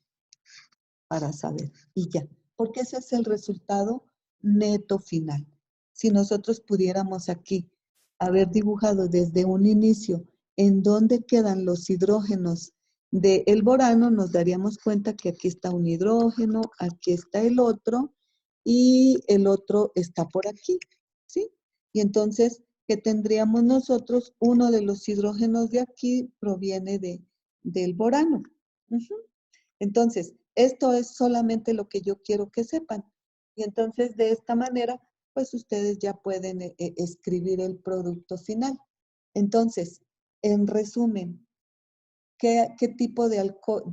Speaker 1: para saber y ya, porque ese es el resultado neto final. Si nosotros pudiéramos aquí haber dibujado desde un inicio en dónde quedan los hidrógenos del borano, nos daríamos cuenta que aquí está un hidrógeno, aquí está el otro y el otro está por aquí, ¿sí? Y entonces, ¿qué tendríamos nosotros? Uno de los hidrógenos de aquí proviene del borano. Entonces, esto es solamente lo que yo quiero que sepan. Y entonces, de esta manera, pues ustedes ya pueden escribir el producto final. Entonces, En resumen, ¿qué tipo de alcohol,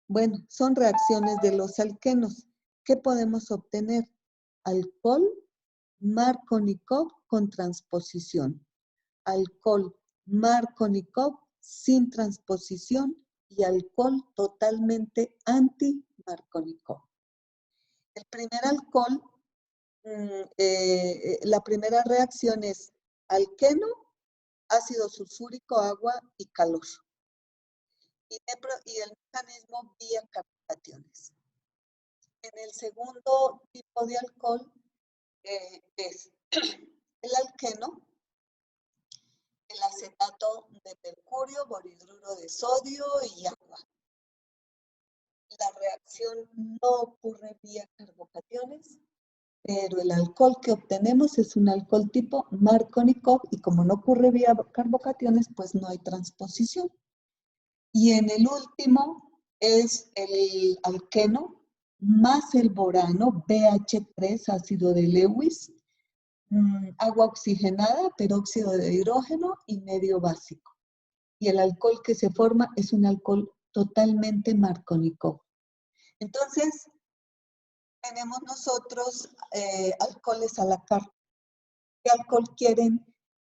Speaker 1: bueno, son reacciones de los alquenos? ¿Qué podemos obtener? Alcohol Markovnikov con transposición, alcohol Markovnikov sin transposición y alcohol totalmente anti-Markovnikov. El primer alcohol, la primera reacción es alqueno, ácido sulfúrico, agua y calor. Y el mecanismo vía carbocationes. En el segundo tipo de alcohol es el alqueno, el acetato de mercurio, borhidruro de sodio y agua. La reacción no ocurre vía carbocationes, pero el alcohol que obtenemos es un alcohol tipo Markovnikov y como no ocurre vía carbocationes, pues no hay transposición. Y en el último es el alqueno más el borano, BH3, ácido de Lewis, agua oxigenada, peróxido de hidrógeno y medio básico. Y el alcohol que se forma es un alcohol totalmente Markovnikov. Entonces, tenemos nosotros alcoholes a la carta. ¿Qué alcohol quieren?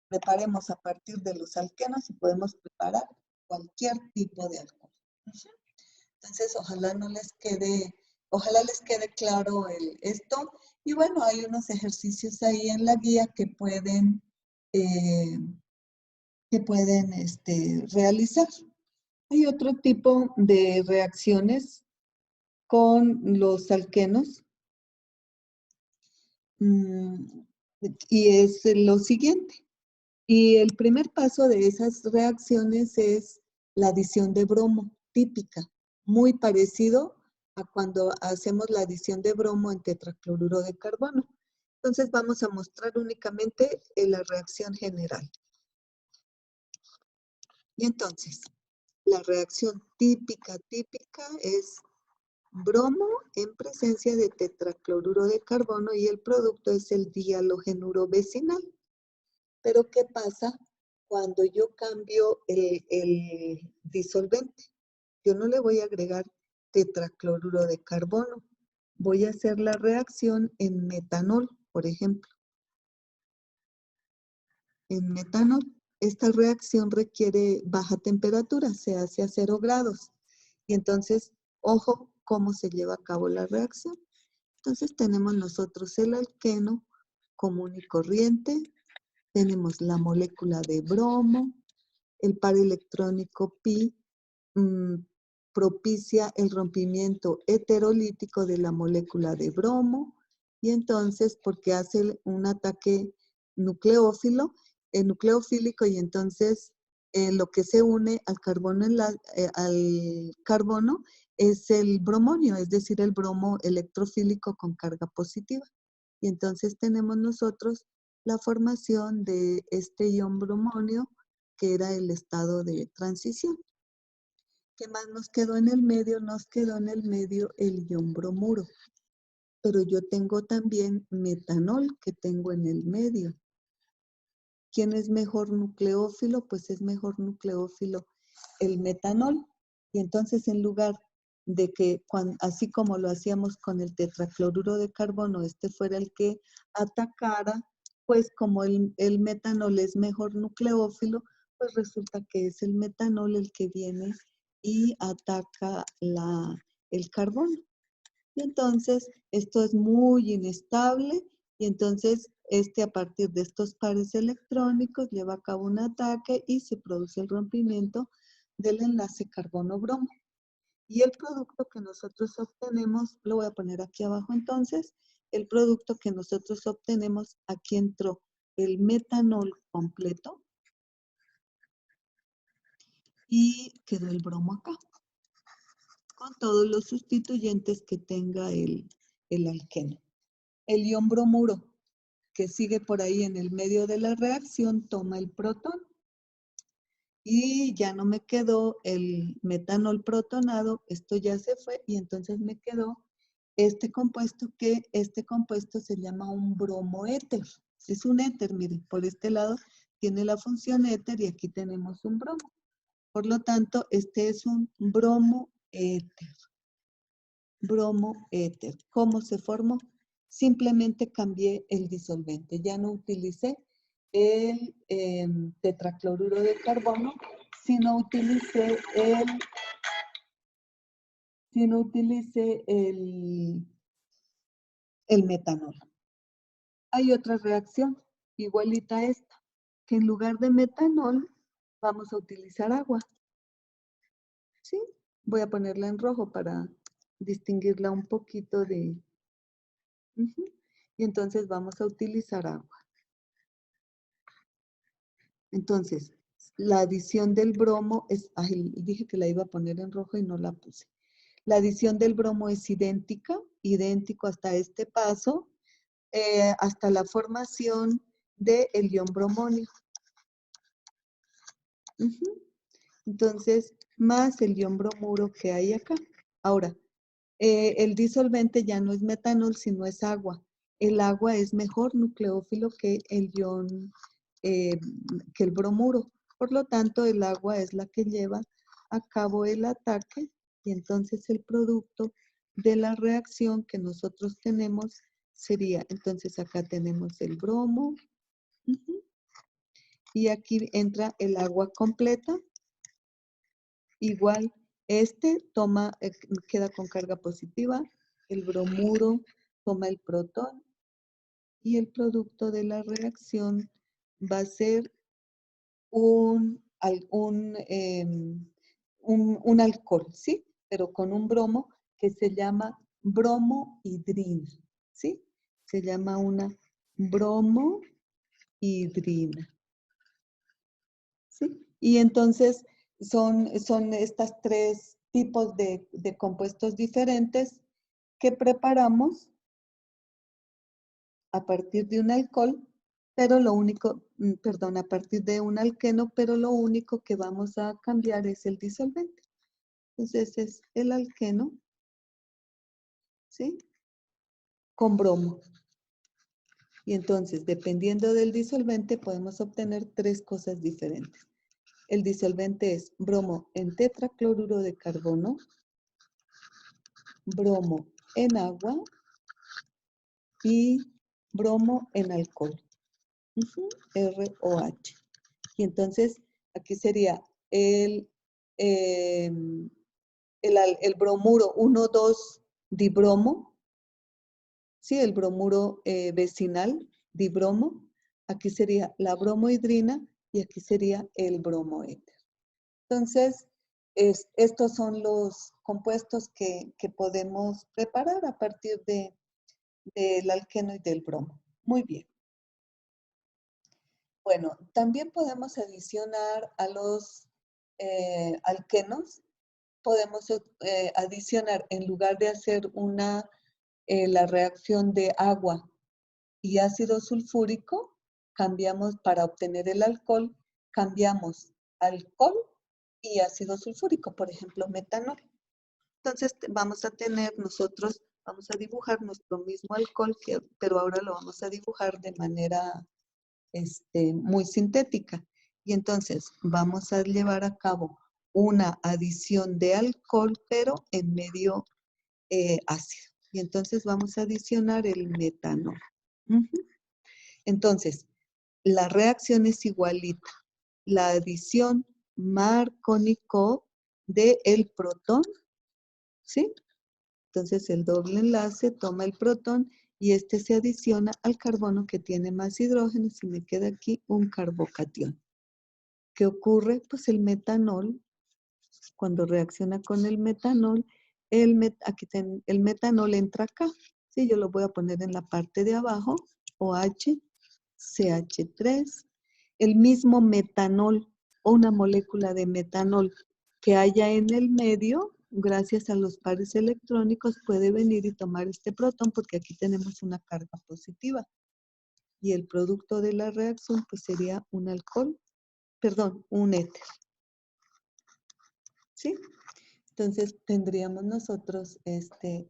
Speaker 1: Preparemos a partir de los alquenos y podemos preparar cualquier tipo de alcohol. Entonces, ojalá les quede claro esto. Y bueno, hay unos ejercicios ahí en la guía que pueden realizar. Hay otro tipo de reacciones con los alquenos y es lo siguiente. Y el primer paso de esas reacciones es la adición de bromo, típica, muy parecido a cuando hacemos la adición de bromo en tetracloruro de carbono. Entonces vamos a mostrar únicamente la reacción general. Y entonces, la reacción típica es bromo en presencia de tetracloruro de carbono y el producto es el dialogenuro vecinal. Pero ¿qué pasa cuando yo cambio el disolvente? Yo no le voy a agregar tetracloruro de carbono. Voy a hacer la reacción en metanol, por ejemplo. En metanol, esta reacción requiere baja temperatura, se hace a 0 grados. Y entonces, ojo cómo se lleva a cabo la reacción. Entonces tenemos nosotros el alqueno común y corriente, tenemos la molécula de bromo, el par electrónico pi propicia el rompimiento heterolítico de la molécula de bromo y entonces porque hace un ataque nucleófilo, nucleofílico y entonces lo que se une al carbono es el bromonio, es decir, el bromo electrofílico con carga positiva. Y entonces tenemos nosotros la formación de este ion bromonio que era el estado de transición. ¿Qué más nos quedó en el medio? Nos quedó en el medio el ion bromuro. Pero yo tengo también metanol que tengo en el medio. ¿Quién es mejor nucleófilo? Pues es mejor nucleófilo el metanol. Y entonces en lugar de que, así como lo hacíamos con el tetracloruro de carbono, este fuera el que atacara, pues como el metanol es mejor nucleófilo, pues resulta que es el metanol el que viene y ataca el carbono. Y entonces esto es muy inestable y entonces a partir de estos pares electrónicos lleva a cabo un ataque y se produce el rompimiento del enlace carbono-bromo. Y el producto que nosotros obtenemos, lo voy a poner aquí abajo entonces, el producto que nosotros obtenemos, aquí entró el metanol completo y quedó el bromo acá, con todos los sustituyentes que tenga el alqueno. El ion bromuro, que sigue por ahí en el medio de la reacción, toma el protón. Y ya no me quedó el metanol protonado, esto ya se fue y entonces me quedó este compuesto se llama un bromoéter. Es un éter, miren, por este lado tiene la función éter y aquí tenemos un bromo. Por lo tanto, este es un bromo éter. Bromo éter. ¿Cómo se formó? Simplemente cambié el disolvente. Ya no utilicé el tetracloruro de carbono, sino utilicé el metanol. Hay otra reacción, igualita a esta, que en lugar de metanol vamos a utilizar agua. ¿Sí? Voy a ponerla en rojo para distinguirla un poquito de... Y entonces vamos a utilizar agua. Entonces, la adición del bromo es... Ay, dije que la iba a poner en rojo y no la puse. La adición del bromo es idéntica, idéntico hasta este paso, hasta la formación del ion bromonio. Entonces, más el ion bromuro que hay acá. Ahora, el disolvente ya no es metanol, sino es agua. El agua es mejor nucleófilo que el ion, que el bromuro. Por lo tanto, el agua es la que lleva a cabo el ataque y entonces el producto de la reacción que nosotros tenemos sería, entonces acá tenemos el bromo y aquí entra el agua completa. Igual, toma, queda con carga positiva, el bromuro toma el protón y el producto de la reacción va a ser un alcohol, ¿sí? Pero con un bromo que se llama bromohidrina, ¿sí? Se llama una bromohidrina, ¿sí? Y entonces son estas tres tipos de compuestos diferentes que preparamos a partir de un alcohol, pero lo único, perdón, a partir de un alqueno, pero lo único que vamos a cambiar es el disolvente. Entonces es el alqueno, ¿sí? Con bromo. Y entonces, dependiendo del disolvente, podemos obtener tres cosas diferentes. El disolvente es bromo en tetracloruro de carbono, bromo en agua y bromo en alcohol. ROH. Y entonces aquí sería el bromuro 1,2-dibromo, ¿sí? El bromuro vecinal, dibromo. Aquí sería la bromohidrina y aquí sería el bromoéter. Entonces, estos son los compuestos que podemos preparar a partir del alqueno y del bromo. Muy bien. Bueno, también podemos adicionar a los alquenos, podemos adicionar, en lugar de hacer la reacción de agua y ácido sulfúrico, cambiamos para obtener el alcohol, cambiamos alcohol y ácido sulfúrico, por ejemplo, metanol. Entonces vamos a tener nosotros, vamos a dibujar nuestro mismo alcohol, pero ahora lo vamos a dibujar de manera muy sintética. Y entonces vamos a llevar a cabo una adición de alcohol, pero en medio ácido. Y entonces vamos a adicionar el metanol. Entonces, la reacción es igualita. La adición Markovnikov del protón, ¿sí? Entonces el doble enlace toma el protón y este se adiciona al carbono que tiene más hidrógenos y me queda aquí un carbocatión. ¿Qué ocurre? Pues el metanol, cuando reacciona con el metanol, el metanol entra acá. Sí, yo lo voy a poner en la parte de abajo, OH, CH3. El mismo metanol o una molécula de metanol que haya en el medio, gracias a los pares electrónicos, puede venir y tomar este protón porque aquí tenemos una carga positiva. Y el producto de la reacción pues sería un alcohol, perdón, un éter. ¿Sí? Entonces tendríamos nosotros este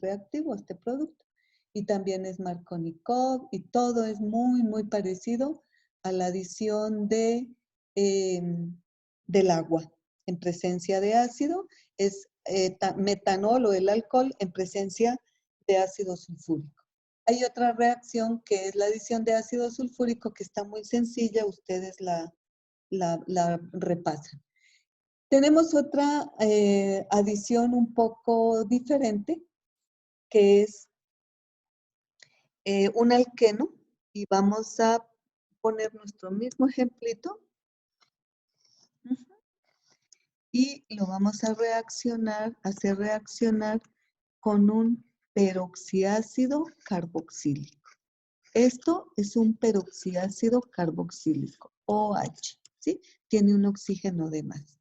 Speaker 1: reactivo, este producto. Y también es Markovnikov y todo es muy, muy parecido a la adición del agua en presencia de ácido, es metanol o el alcohol en presencia de ácido sulfúrico. Hay otra reacción que es la adición de ácido sulfúrico que está muy sencilla, ustedes la repasan. Tenemos otra adición un poco diferente, que es un alqueno, y vamos a poner nuestro mismo ejemplito y lo vamos a hacer reaccionar con un peroxiácido carboxílico. Esto es un peroxiácido carboxílico, OH, ¿sí? Tiene un oxígeno de más.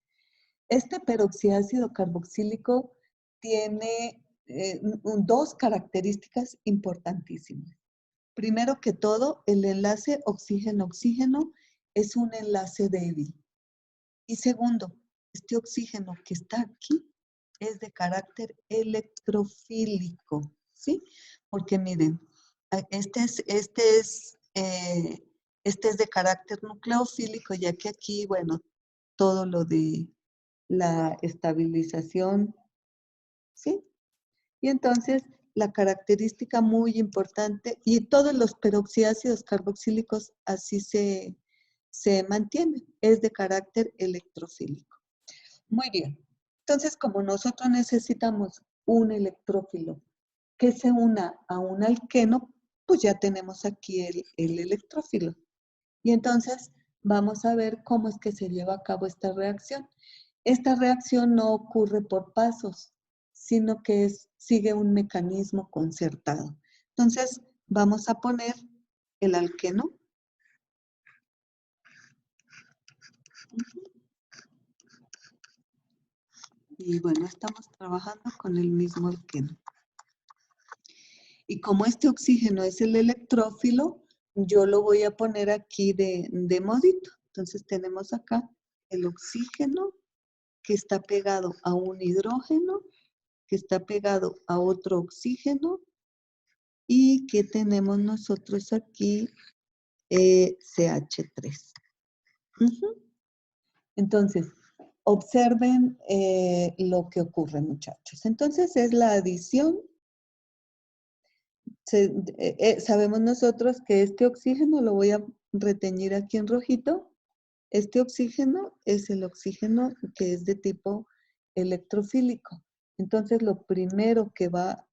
Speaker 1: Este peroxiácido carboxílico tiene dos características importantísimas. Primero que todo, el enlace oxígeno-oxígeno es un enlace débil. Y segundo, este oxígeno que está aquí es de carácter electrofílico, ¿sí? Porque miren, este es de carácter nucleofílico, ya que aquí, bueno, todo lo de la estabilización, ¿sí? Y entonces, la característica muy importante, y todos los peroxiácidos carboxílicos así se mantienen, es de carácter electrofílico. Muy bien. Entonces, como nosotros necesitamos un electrófilo que se una a un alqueno, pues ya tenemos aquí el electrófilo. Y entonces vamos a ver cómo es que se lleva a cabo esta reacción. Esta reacción no ocurre por pasos, sino que sigue un mecanismo concertado. Entonces, vamos a poner el alqueno. Y bueno, estamos trabajando con el mismo alqueno. Y como este oxígeno es el electrófilo, yo lo voy a poner aquí de modito. Entonces tenemos acá el oxígeno que está pegado a un hidrógeno, que está pegado a otro oxígeno, y que tenemos nosotros aquí CH3. Entonces, observen lo que ocurre, muchachos. Entonces, es la adición. Sabemos nosotros que este oxígeno, lo voy a reteñir aquí en rojito, este oxígeno es el oxígeno que es de tipo electrofílico. Entonces, lo primero que va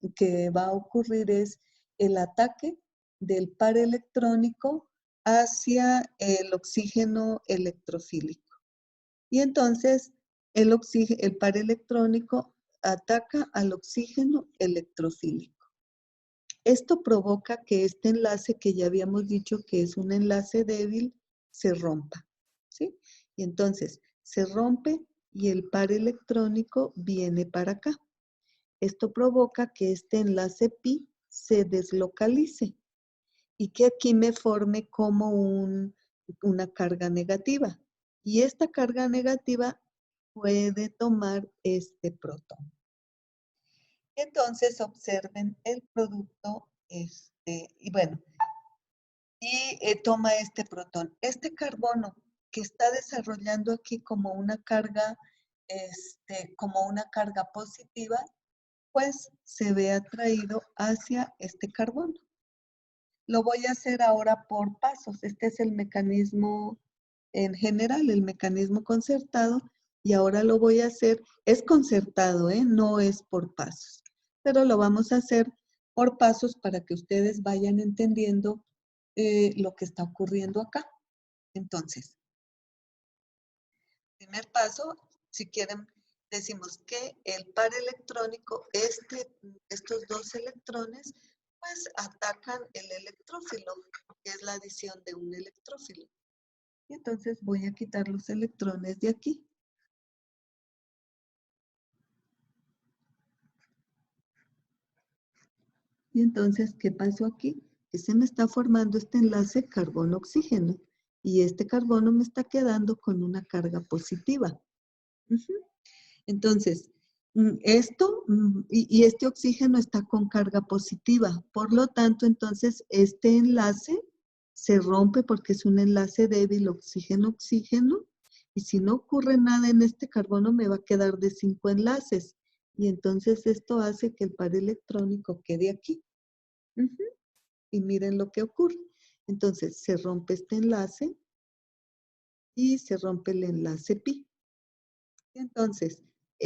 Speaker 1: a ocurrir es el ataque del par electrónico hacia el oxígeno electrofílico. Y entonces, el par electrónico ataca al oxígeno electrofílico. Esto provoca que este enlace, que ya habíamos dicho que es un enlace débil, se rompa, ¿sí? Y entonces se rompe y el par electrónico viene para acá. Esto provoca que este enlace pi se deslocalice y que aquí me forme como una carga negativa. Y esta carga negativa puede tomar este protón. Entonces observen el producto, y bueno, y toma este protón. Este carbono que está desarrollando aquí como una carga, positiva, pues se ve atraído hacia este carbono. Lo voy a hacer ahora por pasos. Este es el mecanismo en general, el mecanismo concertado, y ahora lo voy a hacer, es concertado, no es por pasos, pero lo vamos a hacer por pasos para que ustedes vayan entendiendo lo que está ocurriendo acá. Entonces, primer paso, si quieren, decimos que el par electrónico, estos dos electrones, pues atacan el electrófilo, que es la adición de un electrófilo. Y entonces voy a quitar los electrones de aquí. Y entonces, ¿qué pasó aquí? Que se me está formando este enlace carbono-oxígeno. Y este carbono me está quedando con una carga positiva. Entonces, y este oxígeno está con carga positiva. Por lo tanto, entonces, este enlace se rompe porque es un enlace débil oxígeno-oxígeno, y si no ocurre nada en este carbono me va a quedar de 5 enlaces, y entonces esto hace que el par electrónico quede aquí. Y miren lo que ocurre. Entonces se rompe este enlace y se rompe el enlace pi. Entonces,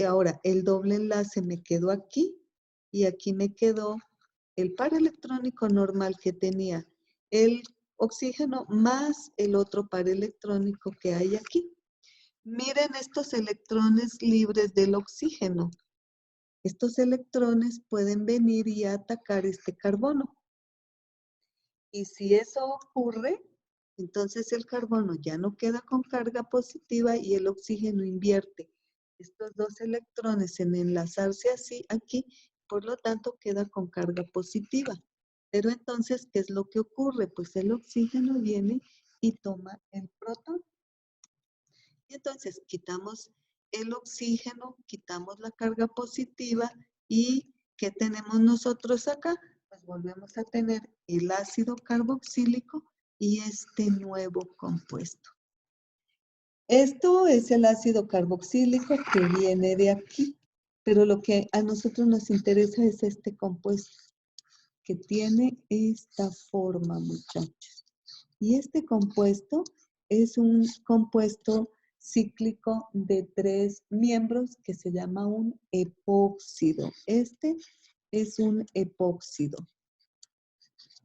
Speaker 1: ahora el doble enlace me quedó aquí y aquí me quedó el par electrónico normal que tenía el oxígeno más el otro par electrónico que hay aquí. Miren estos electrones libres del oxígeno. Estos electrones pueden venir y atacar este carbono. Y si eso ocurre, entonces el carbono ya no queda con carga positiva y el oxígeno invierte estos dos electrones en enlazarse así aquí, por lo tanto queda con carga positiva. Pero entonces, ¿qué es lo que ocurre? Pues el oxígeno viene y toma el protón. Y entonces quitamos el oxígeno, quitamos la carga positiva y ¿qué tenemos nosotros acá? Pues volvemos a tener el ácido carboxílico y este nuevo compuesto. Esto es el ácido carboxílico que viene de aquí, pero lo que a nosotros nos interesa es este compuesto que tiene esta forma, muchachos. Y este compuesto es un compuesto cíclico de 3 miembros que se llama un epóxido. Este es un epóxido.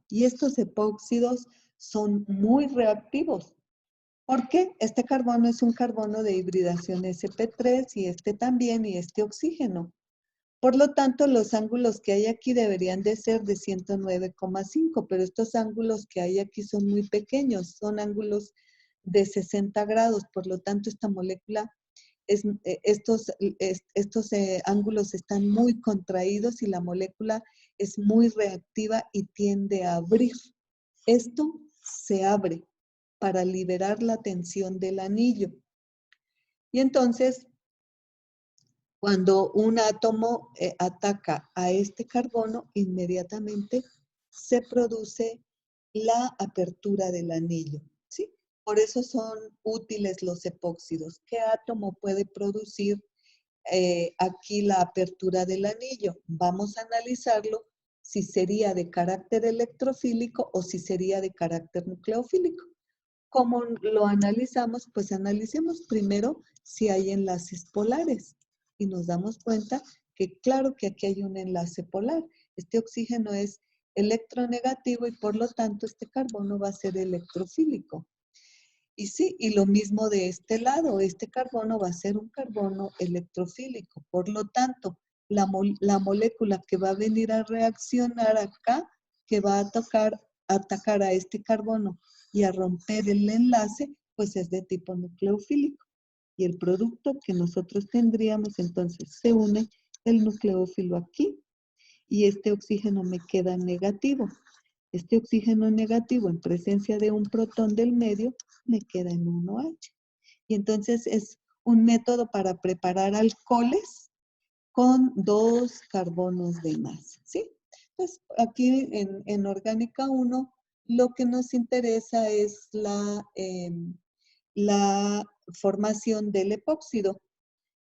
Speaker 1: Y estos epóxidos son muy reactivos. ¿Por qué? Este carbono es un carbono de hibridación sp3 y este también, y este oxígeno. Por lo tanto, los ángulos que hay aquí deberían de ser de 109,5, pero estos ángulos que hay aquí son muy pequeños, son ángulos de 60 grados, por lo tanto, esta molécula, estos ángulos están muy contraídos y la molécula es muy reactiva y tiende a abrir. Esto se abre para liberar la tensión del anillo. Y entonces, cuando un átomo ataca a este carbono, inmediatamente se produce la apertura del anillo, ¿sí? Por eso son útiles los epóxidos. ¿Qué átomo puede producir aquí la apertura del anillo? Vamos a analizarlo si sería de carácter electrofílico o si sería de carácter nucleofílico. ¿Cómo lo analizamos? Pues analicemos primero si hay enlaces polares y nos damos cuenta que claro que aquí hay un enlace polar. Este oxígeno es electronegativo y por lo tanto este carbono va a ser electrofílico. Y sí, y lo mismo de este lado, este carbono va a ser un carbono electrofílico. Por lo tanto, la molécula que va a venir a reaccionar acá, que va a atacar a este carbono y a romper el enlace, pues es de tipo nucleofílico. Y el producto que nosotros tendríamos, entonces se une el nucleófilo aquí y este oxígeno me queda negativo. Este oxígeno negativo en presencia de un protón del medio me queda en 1H. Y entonces es un método para preparar alcoholes con 2 carbonos de más, ¿sí? Pues aquí en Orgánica 1 lo que nos interesa es la formación del epóxido,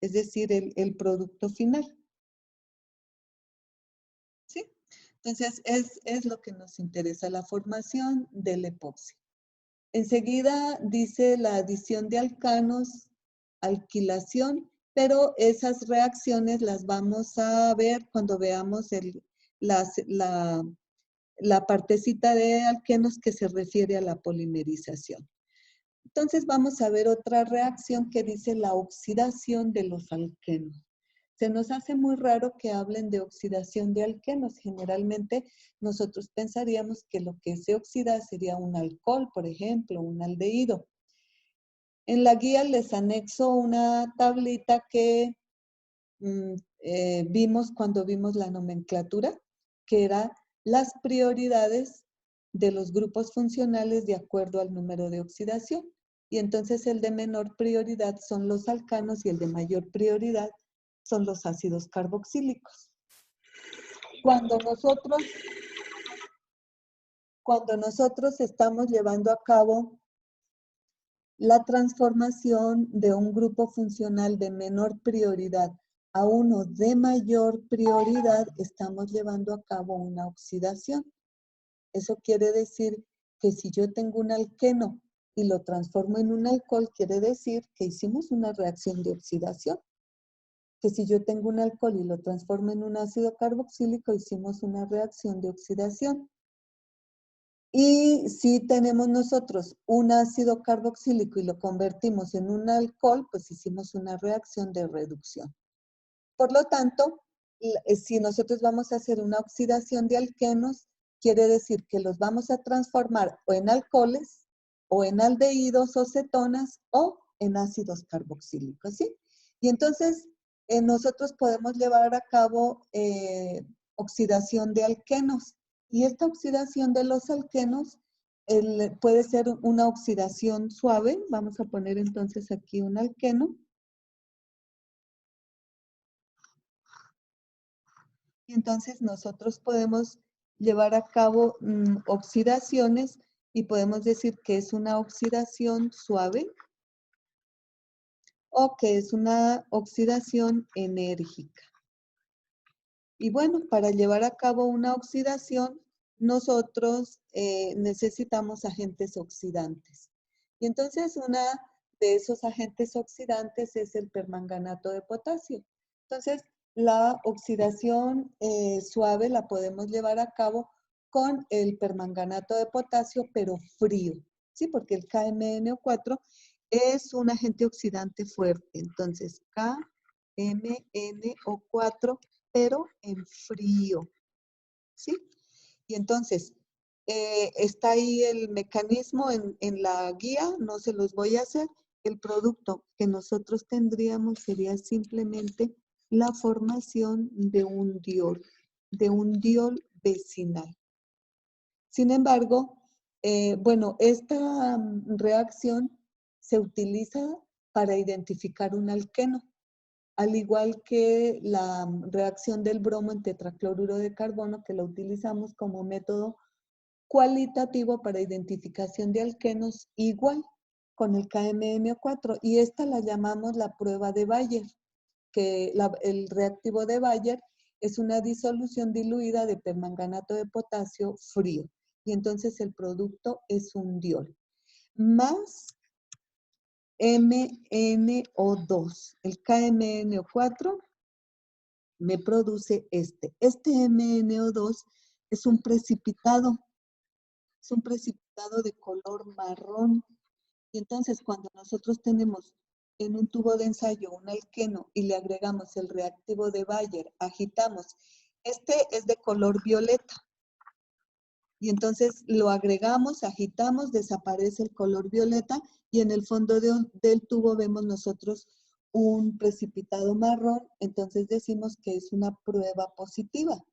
Speaker 1: es decir, el producto final, ¿sí? Entonces es lo que nos interesa, la formación del epóxido. Enseguida dice la adición de alcanos, alquilación, pero esas reacciones las vamos a ver cuando veamos la partecita de alquenos que se refiere a la polimerización. Entonces vamos a ver otra reacción que dice la oxidación de los alquenos. Se nos hace muy raro que hablen de oxidación de alquenos. Generalmente nosotros pensaríamos que lo que se oxida sería un alcohol, por ejemplo, un aldehído. En la guía les anexo una tablita que vimos cuando vimos la nomenclatura, que era las prioridades de los grupos funcionales de acuerdo al número de oxidación. Y entonces el de menor prioridad son los alcanos y el de mayor prioridad son los ácidos carboxílicos. Cuando nosotros cuando nosotros estamos llevando a cabo la transformación de un grupo funcional de menor prioridad a uno de mayor prioridad, estamos llevando a cabo una oxidación. Eso quiere decir que si yo tengo un alqueno y lo transformo en un alcohol, quiere decir que hicimos una reacción de oxidación. Que si yo tengo un alcohol y lo transformo en un ácido carboxílico, hicimos una reacción de oxidación. Y si tenemos nosotros un ácido carboxílico y lo convertimos en un alcohol, pues hicimos una reacción de reducción. Por lo tanto, si nosotros vamos a hacer una oxidación de alquenos, quiere decir que los vamos a transformar o en alcoholes, o en aldehídos o cetonas, o en ácidos carboxílicos, ¿sí? Y entonces, nosotros podemos llevar a cabo oxidación de alquenos. Y esta oxidación de los alquenos puede ser una oxidación suave. Vamos a poner entonces aquí un alqueno. Y entonces nosotros podemos llevar a cabo oxidaciones y podemos decir que es una oxidación suave o que es una oxidación enérgica. Y bueno, para llevar a cabo una oxidación, nosotros necesitamos agentes oxidantes. Y entonces una de esos agentes oxidantes es el permanganato de potasio. Entonces, la oxidación suave la podemos llevar a cabo con el permanganato de potasio, pero frío, ¿sí? Porque el KMnO4 es un agente oxidante fuerte. Entonces, KMnO4 pero en frío, ¿sí? Y entonces, está ahí el mecanismo en la guía, no se los voy a hacer. El producto que nosotros tendríamos sería simplemente la formación de un diol vecinal. Sin embargo, bueno, esta reacción se utiliza para identificar un alqueno, al igual que la reacción del bromo en tetracloruro de carbono, que la utilizamos como método cualitativo para identificación de alquenos, igual con el KMnO4. Y esta la llamamos la prueba de Bayer, que el reactivo de Bayer es una disolución diluida de permanganato de potasio frío. Y entonces el producto es un diol. Más MnO2. El KMnO4 me produce este. Este MnO2 es un precipitado de color marrón. Y entonces cuando nosotros tenemos en un tubo de ensayo un alqueno y le agregamos el reactivo de Bayer, agitamos, este es de color violeta. Y entonces lo agregamos, agitamos, desaparece el color violeta y en el fondo del tubo vemos nosotros un precipitado marrón, entonces decimos que es una prueba positiva.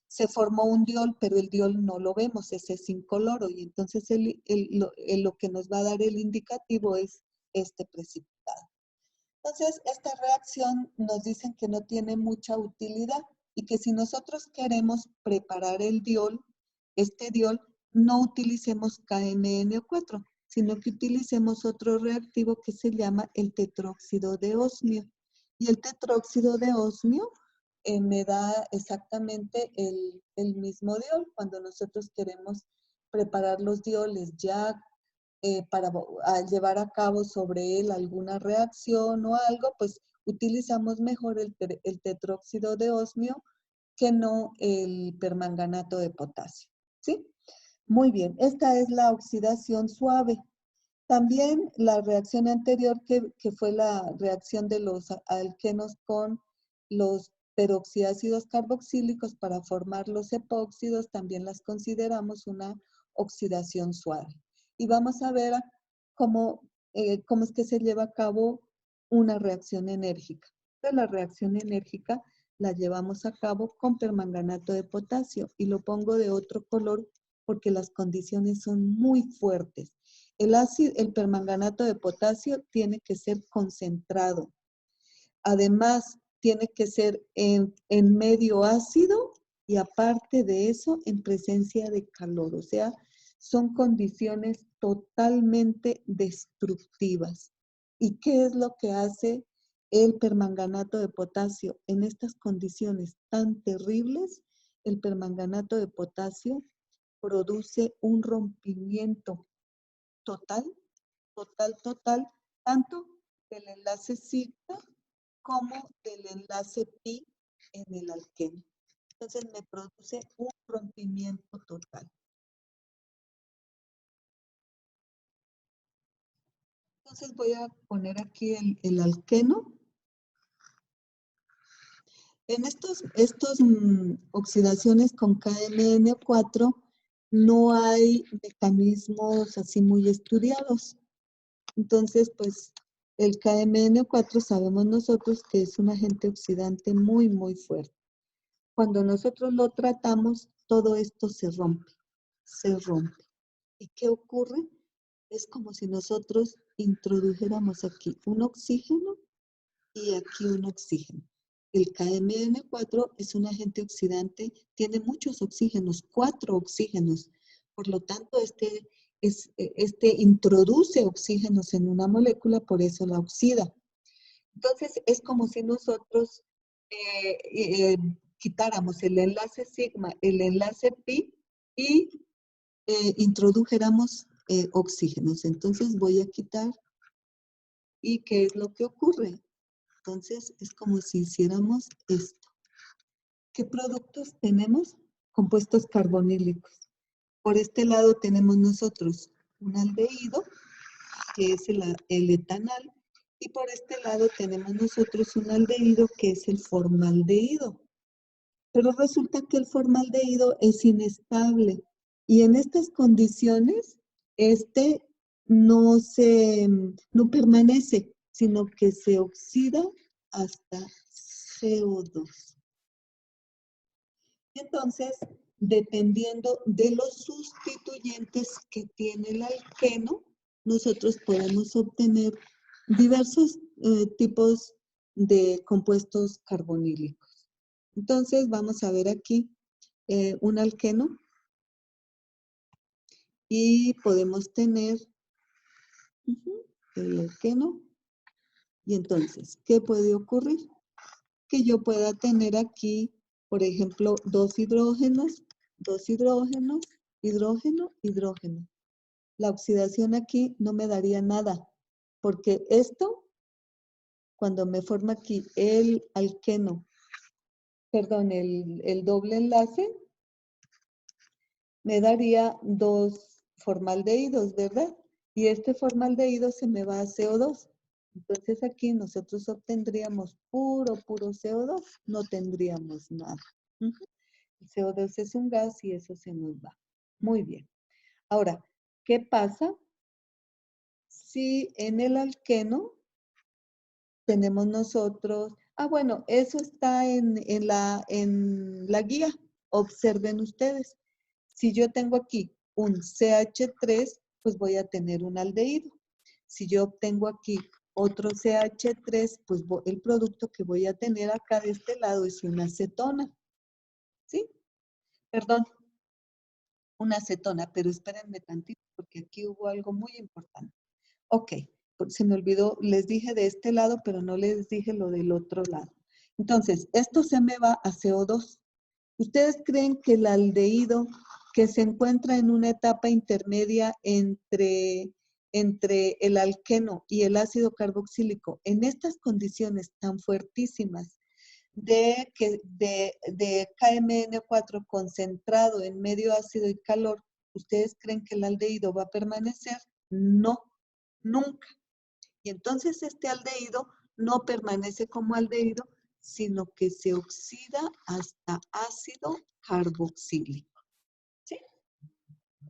Speaker 1: Se formó un diol, pero el diol no lo vemos, ese es incoloro y entonces lo que nos va a dar el indicativo es este precipitado. Entonces, esta reacción nos dicen que no tiene mucha utilidad y que si nosotros queremos preparar el diol, este diol, no utilicemos KMnO4, sino que utilicemos otro reactivo que se llama el tetróxido de osmio. Y el tetróxido de osmio me da exactamente el mismo diol. Cuando nosotros queremos preparar los dioles ya para llevar a cabo sobre él alguna reacción o algo, pues utilizamos mejor el tetróxido de osmio que no el permanganato de potasio, ¿sí? Muy bien, esta es la oxidación suave. También la reacción anterior, que fue la reacción de los alquenos con los peroxiácidos carboxílicos para formar los epóxidos, también las consideramos una oxidación suave. Y vamos a ver cómo es que se lleva a cabo una reacción enérgica. Entonces, la reacción enérgica la llevamos a cabo con permanganato de potasio y lo pongo de otro color porque las condiciones son muy fuertes. El permanganato de potasio tiene que ser concentrado. Además, tiene que ser en medio ácido y aparte de eso, en presencia de calor. O sea, son condiciones totalmente destructivas. ¿Y qué es lo que hace el permanganato de potasio? En estas condiciones tan terribles, el permanganato de potasio produce un rompimiento total, total, tanto del enlace sigma como del enlace pi en el alqueno. Entonces me produce un rompimiento total. Entonces voy a poner aquí el alqueno. En estos oxidaciones con KMN4 no hay mecanismos así muy estudiados. Entonces, pues el KMN4 sabemos nosotros que es un agente oxidante muy, muy fuerte. Cuando nosotros lo tratamos, todo esto se rompe, se rompe. ¿Y qué ocurre? Es como si nosotros introdujéramos aquí un oxígeno y aquí un oxígeno. El KMN4 es un agente oxidante, tiene muchos oxígenos, 4 oxígenos. Por lo tanto, este introduce oxígenos en una molécula, por eso la oxida. Entonces, es como si nosotros quitáramos el enlace sigma, el enlace pi y introdujéramos oxígenos. Entonces, voy a quitar. ¿Y qué es lo que ocurre? Entonces, es como si hiciéramos esto. ¿Qué productos tenemos? Compuestos carbonílicos. Por este lado tenemos nosotros un aldehído, que es el etanal, y por este lado tenemos nosotros un aldehído, que es el formaldehído. Pero resulta que el formaldehído es inestable, y en estas condiciones, este no permanece, sino que se oxida hasta CO2. Entonces, dependiendo de los sustituyentes que tiene el alqueno, nosotros podemos obtener diversos tipos de compuestos carbonílicos. Entonces, vamos a ver aquí un alqueno y podemos tener el alqueno. Y entonces, ¿qué puede ocurrir? Que yo pueda tener aquí, por ejemplo, dos hidrógenos, hidrógeno, hidrógeno. La oxidación aquí no me daría nada, porque esto, cuando me forma aquí el alqueno, perdón, el doble enlace, me daría dos formaldehídos, ¿verdad? Y este formaldehído se me va a CO2. Entonces aquí nosotros obtendríamos puro CO2, no tendríamos nada. El CO2 es un gas y eso se nos va. Muy bien. Ahora, ¿qué pasa si en el alqueno tenemos nosotros? Bueno, eso está en la guía. Observen ustedes. Si yo tengo aquí un CH3, pues voy a tener un aldehído. Si yo obtengo aquí otro CH3, pues el producto que voy a tener acá de este lado es una acetona. ¿Sí? Perdón, una acetona, pero espérenme tantito porque aquí hubo algo muy importante. Ok, se me olvidó, les dije de este lado, pero no les dije lo del otro lado. Entonces, esto se me va a CO2. ¿Ustedes creen que el aldehído que se encuentra en una etapa intermedia entre el alqueno y el ácido carboxílico, en estas condiciones tan fuertísimas de KMN4 concentrado en medio ácido y calor, ¿ustedes creen que el aldehído va a permanecer? No, nunca. Y entonces este aldehído no permanece como aldehído, sino que se oxida hasta ácido carboxílico. ¿Sí?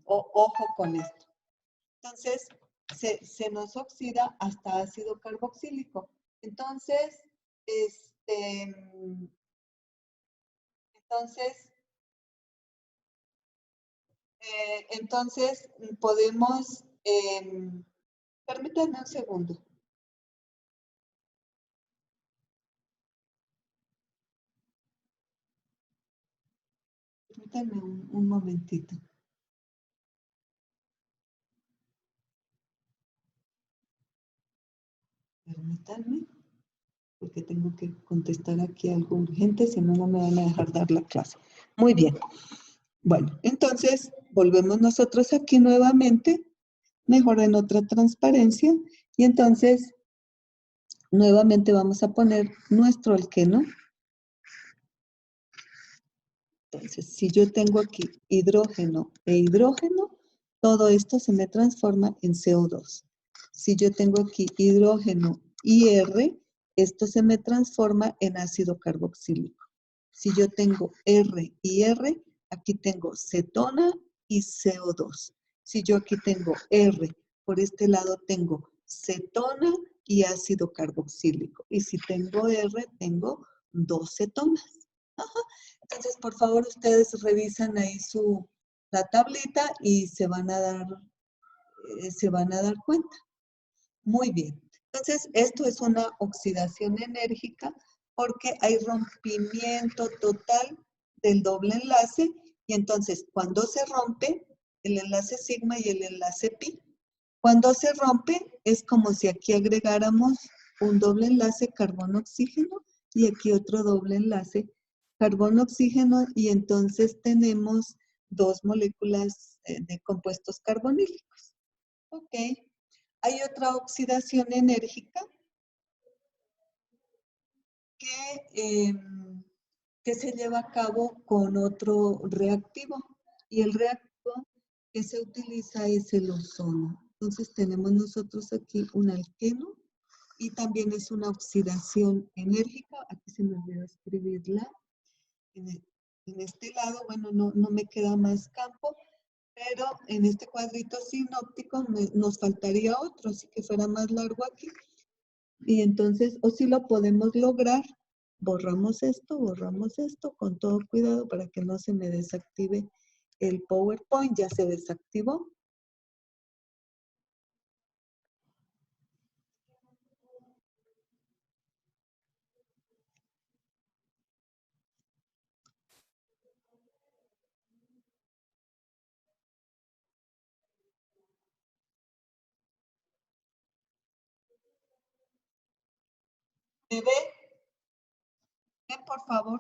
Speaker 1: Ojo con esto. Entonces, se nos oxida hasta ácido carboxílico. Entonces, entonces, podemos, permítanme un segundo. Permítanme un momentito. Permítanme, porque tengo que contestar aquí algo urgente, si no, no me van a dejar dar la clase. Muy bien. Bueno, entonces volvemos nosotros aquí nuevamente, mejor en otra transparencia, y entonces nuevamente vamos a poner nuestro alqueno. Entonces, si yo tengo aquí hidrógeno e hidrógeno, todo esto se me transforma en CO2. Si yo tengo aquí hidrógeno y R, esto se me transforma en ácido carboxílico. Si yo tengo R y R, aquí tengo cetona y CO2. Si yo aquí tengo R, por este lado tengo cetona y ácido carboxílico. Y si tengo R, tengo dos cetonas. Ajá. Entonces, por favor, ustedes revisan ahí la tablita y se van a dar cuenta. Muy bien. Entonces, esto es una oxidación enérgica porque hay rompimiento total del doble enlace y entonces cuando se rompe el enlace sigma y el enlace pi, cuando se rompe es como si aquí agregáramos un doble enlace carbono-oxígeno y aquí otro doble enlace carbono-oxígeno y entonces tenemos dos moléculas de compuestos carbonílicos. Ok. Hay otra oxidación enérgica que, que se lleva a cabo con otro reactivo. Y el reactivo que se utiliza es el ozono. Entonces tenemos nosotros aquí un alqueno y también es una oxidación enérgica. Aquí se me olvidó escribirla. En este lado, bueno, no me queda más campo, pero en este cuadrito sinóptico nos faltaría otro, así que fuera más largo aquí. Y entonces, o si lo podemos lograr, borramos esto con todo cuidado para que no se me desactive el PowerPoint. Ya se desactivó. ¿Me ve? Ven, por favor.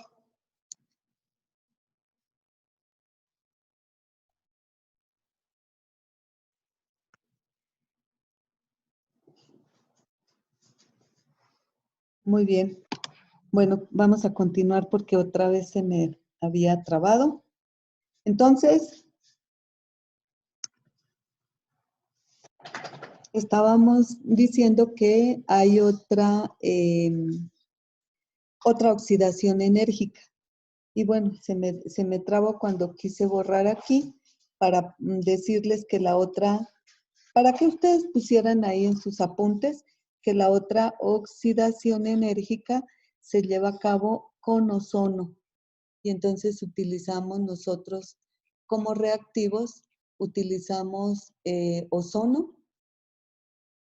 Speaker 1: Muy bien. Bueno, vamos a continuar porque otra vez se me había trabado. Entonces, estábamos diciendo que hay otra oxidación enérgica. Y bueno, se me trabó cuando quise borrar aquí para decirles que la otra, para que ustedes pusieran ahí en sus apuntes que la otra oxidación enérgica se lleva a cabo con ozono. Y entonces utilizamos nosotros como reactivos, utilizamos ozono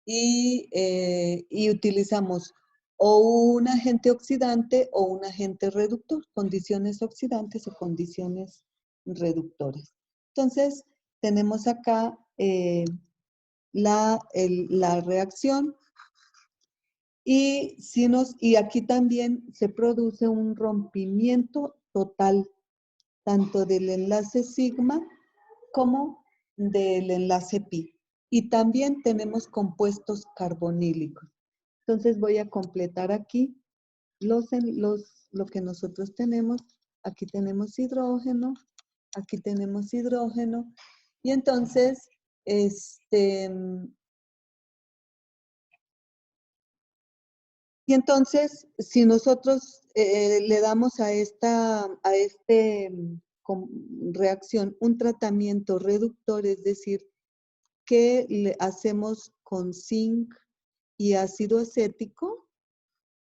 Speaker 1: y utilizamos o un agente oxidante o un agente reductor, condiciones oxidantes o condiciones reductores. Entonces, tenemos acá la reacción y aquí también se produce un rompimiento total, tanto del enlace sigma como del enlace pi. Y también tenemos compuestos carbonílicos. Entonces voy a completar aquí lo que nosotros tenemos. Aquí tenemos hidrógeno, aquí tenemos hidrógeno. Y entonces, si nosotros le damos a esta reacción un tratamiento reductor, es decir, que le hacemos con zinc y ácido acético,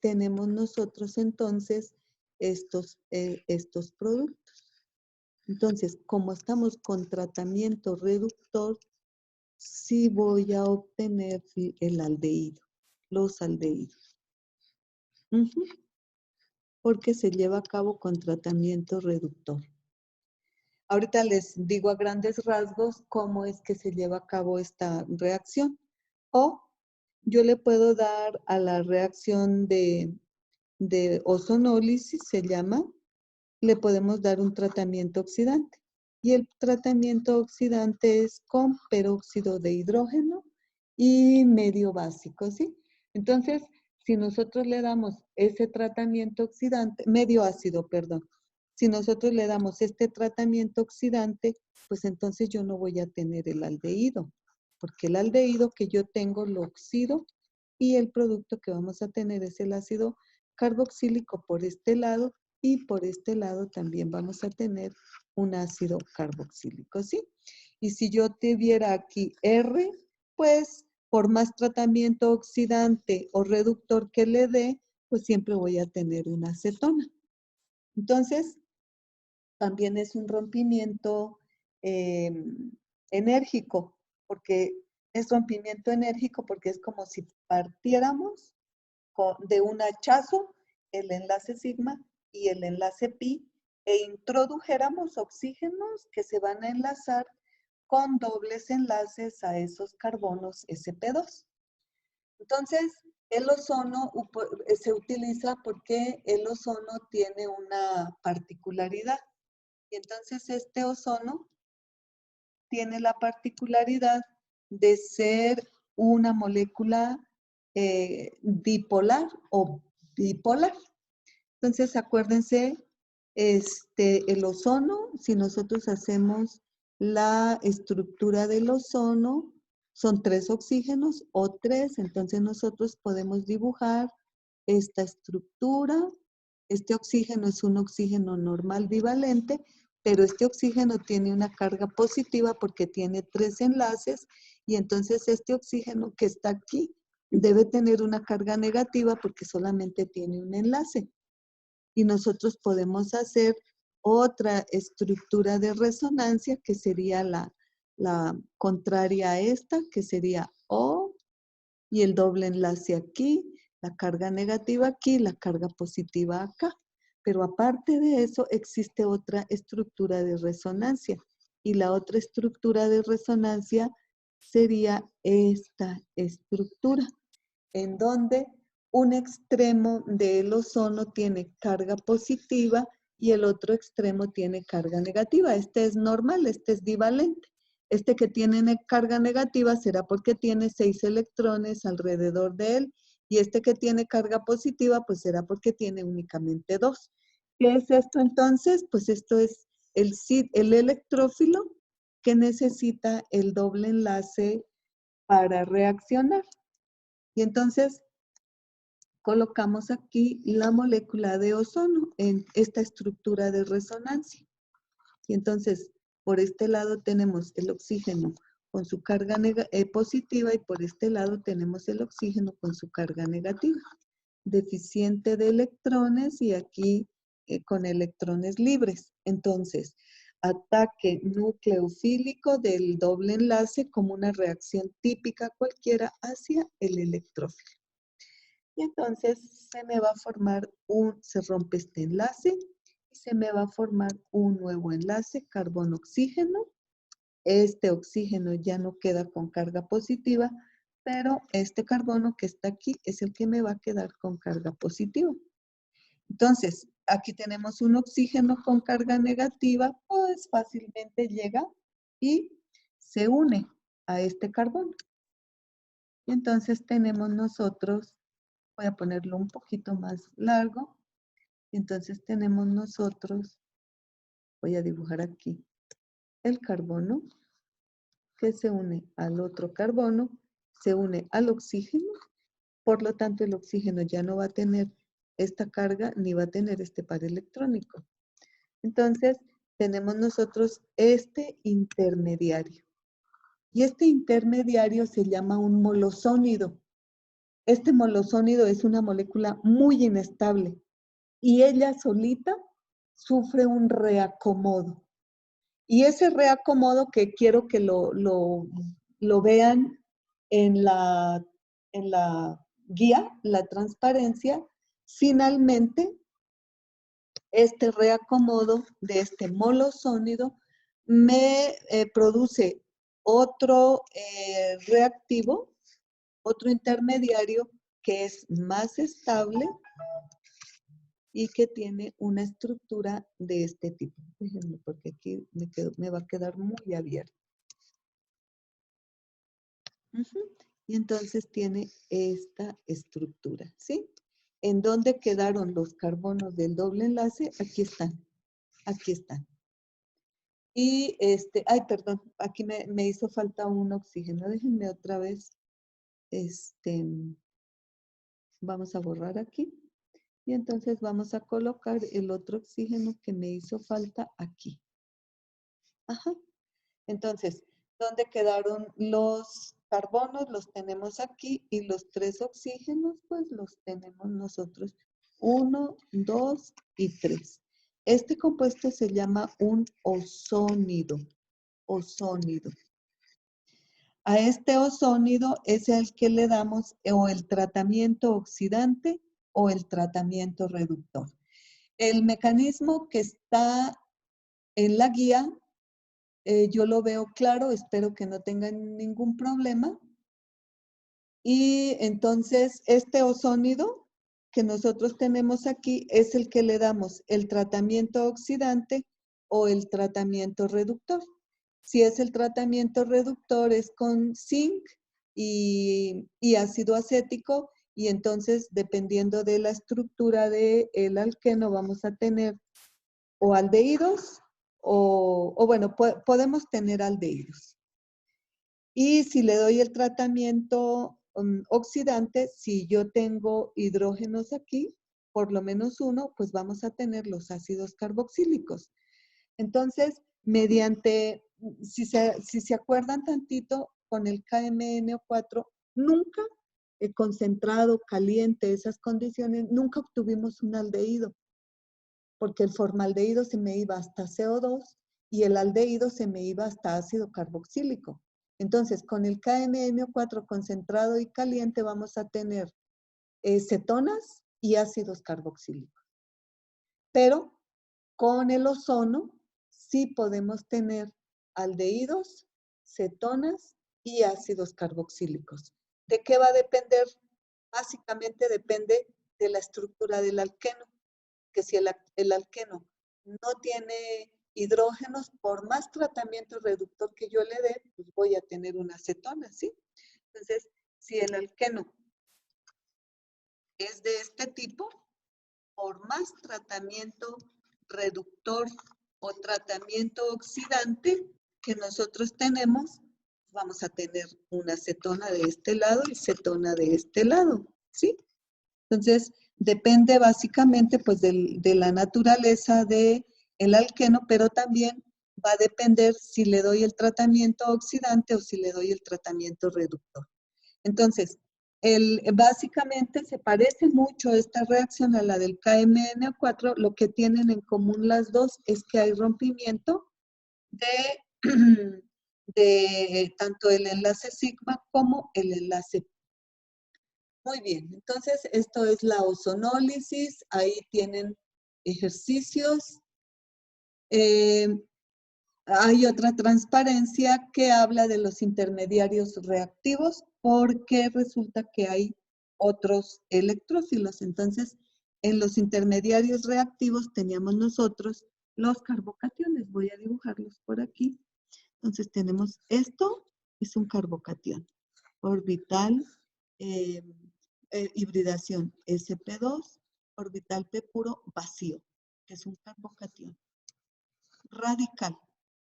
Speaker 1: tenemos nosotros entonces estos productos. Entonces, como estamos con tratamiento reductor, sí voy a obtener el aldehído, los aldehídos. Porque se lleva a cabo con tratamiento reductor. Ahorita les digo a grandes rasgos cómo es que se lleva a cabo esta reacción. O yo le puedo dar a la reacción de ozonólisis, se llama, le podemos dar un tratamiento oxidante. Y el tratamiento oxidante es con peróxido de hidrógeno y medio básico, ¿sí? Entonces, si nosotros le damos ese tratamiento oxidante, medio ácido, perdón, si nosotros le damos este tratamiento oxidante, pues entonces yo no voy a tener el aldehído, porque el aldehído que yo tengo lo oxido y el producto que vamos a tener es el ácido carboxílico por este lado y por este lado también vamos a tener un ácido carboxílico, ¿sí? Y si yo tuviera aquí R, pues por más tratamiento oxidante o reductor que le dé, pues siempre voy a tener una acetona. Entonces, también es un rompimiento enérgico, porque es rompimiento enérgico porque es como si partiéramos de un hachazo el enlace sigma y el enlace pi e introdujéramos oxígenos que se van a enlazar con dobles enlaces a esos carbonos sp2. Entonces, el ozono se utiliza porque el ozono tiene una particularidad. Y entonces este ozono tiene la particularidad de ser una molécula dipolar o bipolar. Entonces, acuérdense, el ozono, si nosotros hacemos la estructura del ozono, son 3 oxígenos o 3, entonces nosotros podemos dibujar esta estructura. Este oxígeno es un oxígeno normal bivalente, pero este oxígeno tiene una carga positiva porque tiene 3 enlaces y entonces este oxígeno que está aquí debe tener una carga negativa porque solamente tiene un enlace. Y nosotros podemos hacer otra estructura de resonancia que sería la contraria a esta, que sería O, y el doble enlace aquí, la carga negativa aquí, la carga positiva acá. Pero aparte de eso, existe otra estructura de resonancia. Y la otra estructura de resonancia sería esta estructura, en donde un extremo del ozono tiene carga positiva y el otro extremo tiene carga negativa. Este es normal, este es divalente. Este que tiene carga negativa será porque tiene 6 electrones alrededor de él y este que tiene carga positiva pues será porque tiene únicamente 2. ¿Qué es esto entonces? Pues esto es el electrófilo que necesita el doble enlace para reaccionar. Y entonces colocamos aquí la molécula de ozono en esta estructura de resonancia. Y entonces, por este lado tenemos el oxígeno con su carga positiva y por este lado tenemos el oxígeno con su carga negativa. Deficiente de electrones y aquí con electrones libres. Entonces, ataque nucleofílico del doble enlace como una reacción típica cualquiera hacia el electrófilo. Y entonces se me va a formar se rompe este enlace y se me va a formar un nuevo enlace, carbono-oxígeno. Este oxígeno ya no queda con carga positiva, pero este carbono que está aquí es el que me va a quedar con carga positiva. Entonces, aquí tenemos un oxígeno con carga negativa, pues fácilmente llega y se une a este carbono. Y entonces tenemos nosotros, voy a ponerlo un poquito más largo, y entonces tenemos nosotros, voy a dibujar aquí, el carbono que se une al otro carbono, se une al oxígeno, por lo tanto el oxígeno ya no va a tener esta carga ni va a tener este par electrónico. Entonces tenemos nosotros este intermediario. Y este intermediario se llama un molosónido. Este molosónido es una molécula muy inestable y ella solita sufre un reacomodo. Y ese reacomodo que quiero que lo vean en la guía, la transparencia, finalmente este reacomodo de este molosónido me produce otro reactivo, otro intermediario que es más estable y que tiene una estructura de este tipo. Déjenme, porque aquí me va a quedar muy abierto. Y entonces tiene esta estructura, ¿sí? ¿En dónde quedaron los carbonos del doble enlace? Aquí están, aquí están. Y ay, perdón, aquí me hizo falta un oxígeno. Déjenme otra vez, vamos a borrar aquí. Y entonces vamos a colocar el otro oxígeno que me hizo falta aquí. Ajá. Entonces, ¿dónde quedaron los carbonos? Los tenemos aquí y los 3 oxígenos, pues los tenemos nosotros. 1, 2 y 3. Este compuesto se llama un ozónido. Ozónido. A este ozónido es el que le damos o el tratamiento oxidante o el tratamiento reductor. El mecanismo que está en la guía, yo lo veo claro, espero que no tengan ningún problema. Y entonces este ozónido que nosotros tenemos aquí es el que le damos el tratamiento oxidante o el tratamiento reductor. Si es el tratamiento reductor es con zinc y ácido acético, y entonces dependiendo de la estructura del alqueno vamos a tener o aldehídos o bueno, podemos tener aldehídos. Y si le doy el tratamiento oxidante, si yo tengo hidrógenos aquí, por lo menos uno, pues vamos a tener los ácidos carboxílicos. Entonces, mediante, si se acuerdan tantito, con el KMNO4, nunca concentrado, caliente, esas condiciones, nunca obtuvimos un aldehído, porque el formaldehído se me iba hasta CO2 y el aldehído se me iba hasta ácido carboxílico. Entonces, con el KMNO4 concentrado y caliente vamos a tener cetonas y ácidos carboxílicos. Pero con el ozono sí podemos tener aldehídos, cetonas y ácidos carboxílicos. ¿De qué va a depender? Básicamente depende de la estructura del alqueno, que si el alqueno no tiene hidrógenos, por más tratamiento reductor que yo le dé, pues voy a tener una acetona, ¿sí? Entonces, si el alqueno es de este tipo, por más tratamiento reductor o tratamiento oxidante que nosotros tenemos, vamos a tener una cetona de este lado y cetona de este lado, ¿sí? Entonces, depende básicamente pues de la naturaleza del alqueno, pero también va a depender si le doy el tratamiento oxidante o si le doy el tratamiento reductor. Entonces, básicamente se parece mucho esta reacción a la del KMNO4. Lo que tienen en común las dos es que hay rompimiento de tanto el enlace sigma como el enlace. Muy bien, entonces esto es la ozonólisis. Ahí tienen ejercicios. Hay otra transparencia que habla de los intermediarios reactivos, porque resulta que hay otros electrófilos. Entonces, en los intermediarios reactivos teníamos nosotros los carbocationes. Voy a dibujarlos por aquí. Entonces, tenemos esto, es un carbocatión. Orbital, hibridación sp2, orbital P puro vacío, que es un carbocatión. Radical,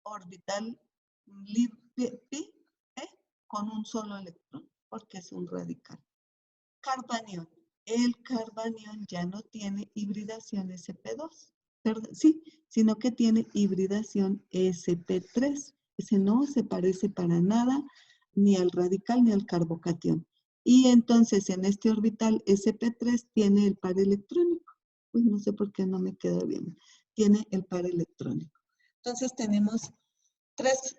Speaker 1: orbital pi con un solo electrón, porque es un radical. Carbanión. El carbanión ya no tiene hibridación sp2, sí, sino que tiene hibridación sp3. Ese no se parece para nada ni al radical ni al carbocatión. Y entonces en este orbital sp3 tiene el par electrónico. Pues no sé por qué no me queda bien. Tiene el par electrónico. Entonces tenemos tres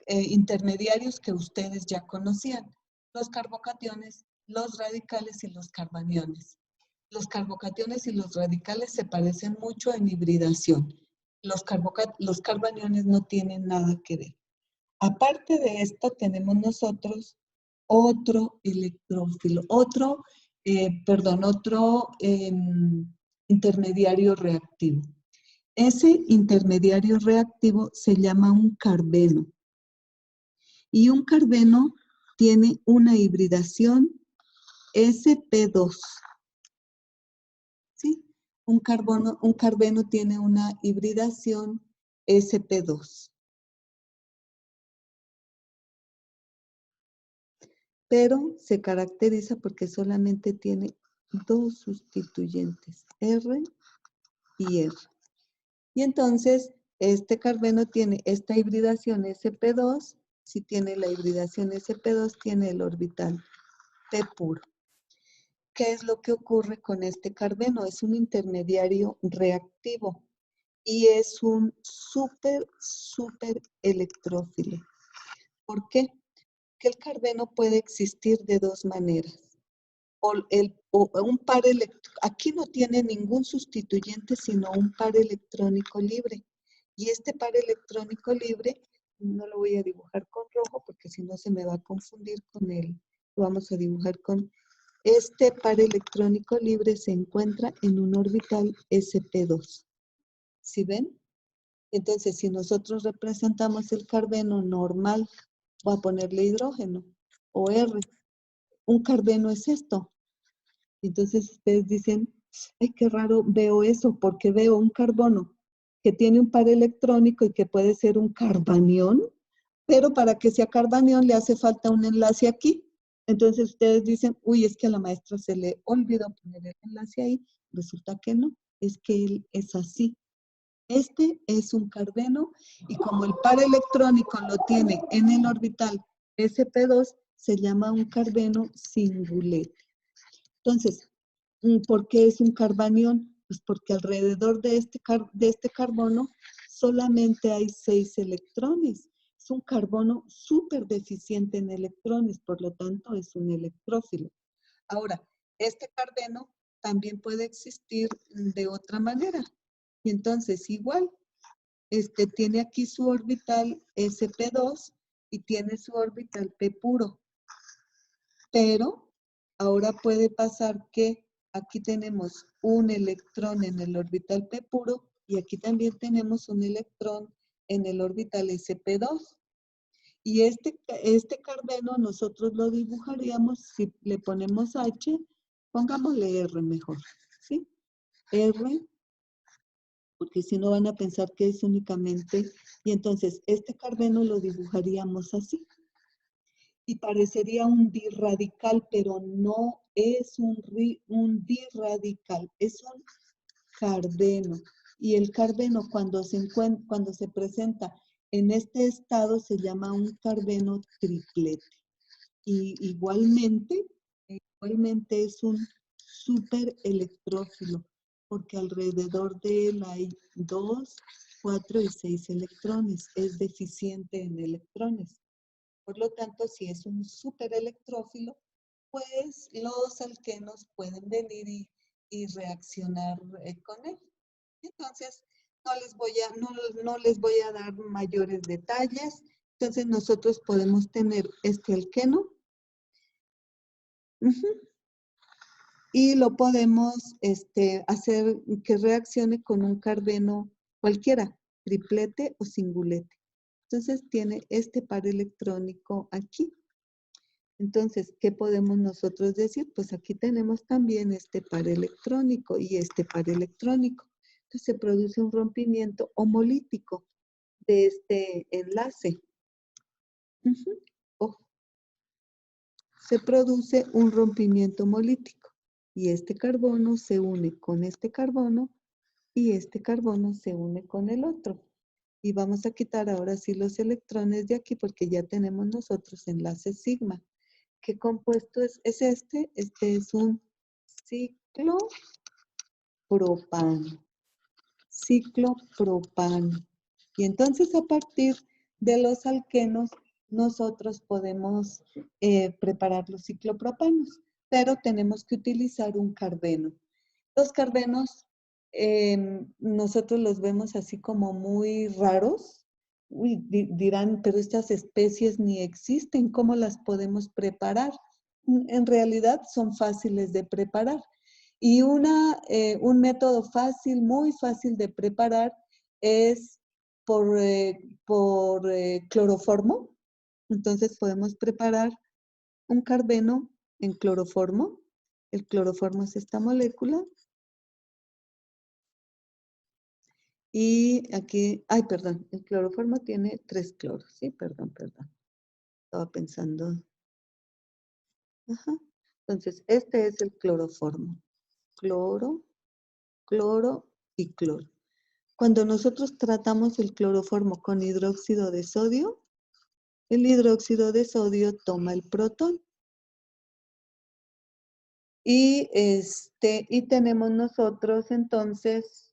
Speaker 1: intermediarios que ustedes ya conocían: los carbocationes, los radicales y los carbaniones. Los carbocationes y los radicales se parecen mucho en hibridación. Los carbaniones no tienen nada que ver. Aparte de esto, tenemos nosotros otro electrófilo, otro intermediario reactivo. Ese intermediario reactivo se llama un carbeno. Y un carbeno tiene una hibridación sp2. ¿Sí? Un carbeno tiene una hibridación sp2. Pero se caracteriza porque solamente tiene dos sustituyentes, R y R. Y entonces, este carbeno tiene esta hibridación sp2. Si tiene la hibridación sp2, tiene el orbital P puro. ¿Qué es lo que ocurre con este carbeno? Es un intermediario reactivo y es un súper electrófilo. ¿Por qué? Que el carbeno puede existir de dos maneras. Un par aquí no tiene ningún sustituyente, sino un par electrónico libre. Y este par electrónico libre, no lo voy a dibujar con rojo porque si no se me va a confundir con él. Lo vamos a dibujar con este par electrónico libre se encuentra en un orbital sp2. ¿Sí ven? Entonces, si nosotros representamos el carbeno normal, voy a ponerle hidrógeno o R. Un carbeno es esto. Entonces ustedes dicen, ay, qué raro veo eso, porque veo un carbono que tiene un par electrónico y que puede ser un carbanión, pero para que sea carbanión le hace falta un enlace aquí. Entonces ustedes dicen, uy, es que a la maestra se le olvidó poner el enlace ahí. Resulta que no, es que él es así. Este es un carbeno y como el par electrónico lo tiene en el orbital sp2, se llama un carbeno singulete. Entonces, ¿por qué es un carbanión? Pues porque alrededor de este carbono solamente hay 6 electrones. Es un carbono súper deficiente en electrones, por lo tanto es un electrófilo. Ahora, este carbeno también puede existir de otra manera. Y entonces, igual, tiene aquí su orbital sp2 y tiene su orbital p puro. Pero ahora puede pasar que aquí tenemos un electrón en el orbital p puro y aquí también tenemos un electrón en el orbital sp2. Y este carbeno nosotros lo dibujaríamos, si le ponemos H, pongámosle R mejor, ¿sí? R, porque si no van a pensar que es únicamente, y entonces este carbeno lo dibujaríamos así. Y parecería un dirradical, pero no es un dirradical, es un carbeno. Y el carbeno cuando se presenta en este estado se llama un carbeno triplete. Y igualmente es un súper electrófilo, porque alrededor de él hay 2, 4 y 6 electrones. Es deficiente en electrones. Por lo tanto, si es un superelectrófilo, pues los alquenos pueden venir y reaccionar con él. Entonces, no les voy a dar mayores detalles. Entonces, nosotros podemos tener este alqueno y lo podemos hacer que reaccione con un carbeno cualquiera, triplete o singulete. Entonces, tiene este par electrónico aquí. Entonces, ¿qué podemos nosotros decir? Pues aquí tenemos también este par electrónico y este par electrónico. Entonces se produce un rompimiento homolítico de este enlace. Ojo, se produce un rompimiento homolítico y este carbono se une con este carbono y este carbono se une con el otro. Y vamos a quitar ahora sí los electrones de aquí porque ya tenemos nosotros enlace sigma. ¿Qué compuesto es este? Este es un ciclopropano. Ciclopropano. Y entonces a partir de los alquenos nosotros podemos preparar los ciclopropanos, pero tenemos que utilizar un carbeno. Los carbenos nosotros los vemos así como muy raros. Uy, dirán, pero estas especies ni existen, ¿cómo las podemos preparar? En realidad son fáciles de preparar. Y un método fácil, muy fácil de preparar es por cloroformo. Entonces podemos preparar un carbeno en cloroformo. El cloroformo es esta molécula. Y aquí, ay, perdón, el cloroformo tiene 3 cloros, sí, perdón. Estaba pensando. Ajá. Entonces, este es el cloroformo. Cloro, cloro y cloro. Cuando nosotros tratamos el cloroformo con hidróxido de sodio, el hidróxido de sodio toma el protón. Y tenemos nosotros entonces,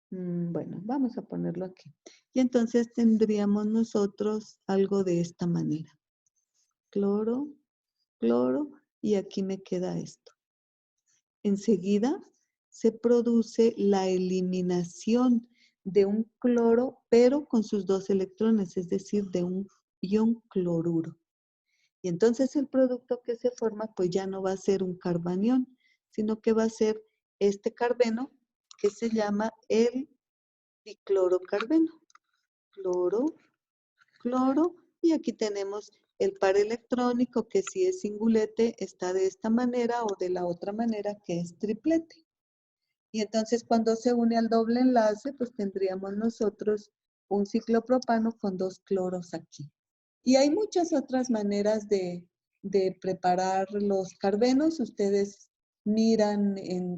Speaker 1: bueno, vamos a ponerlo aquí. Y entonces tendríamos nosotros algo de esta manera. Cloro, cloro, y aquí me queda esto. Enseguida se produce la eliminación de un cloro, pero con sus 2 electrones, es decir, de un ion cloruro. Y entonces el producto que se forma, pues ya no va a ser un carbanión, sino que va a ser este carbeno que se llama el diclorocarbeno. Cloro, cloro, y aquí tenemos el par electrónico que si es singulete está de esta manera o de la otra manera que es triplete. Y entonces cuando se une al doble enlace, pues tendríamos nosotros un ciclopropano con 2 cloros aquí. Y hay muchas otras maneras de preparar los carbenos. Ustedes miran en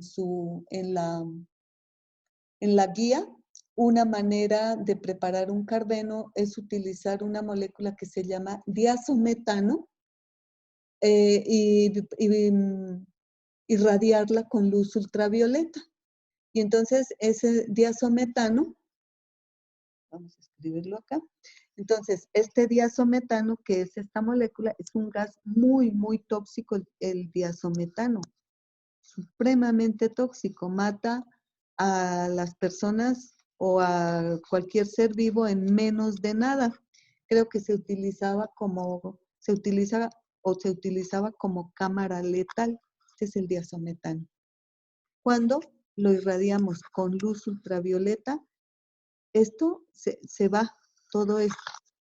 Speaker 1: la guía. Una manera de preparar un carbeno es utilizar una molécula que se llama diazometano y irradiarla con luz ultravioleta. Y entonces ese diazometano, vamos a escribirlo acá, entonces este diazometano, que es esta molécula, es un gas muy, muy tóxico, el diazometano, supremamente tóxico, mata a las personas o a cualquier ser vivo en menos de nada. Creo que se utiliza o se utilizaba como cámara letal. Este es el diazometano. Cuando lo irradiamos con luz ultravioleta, esto se va, todo esto.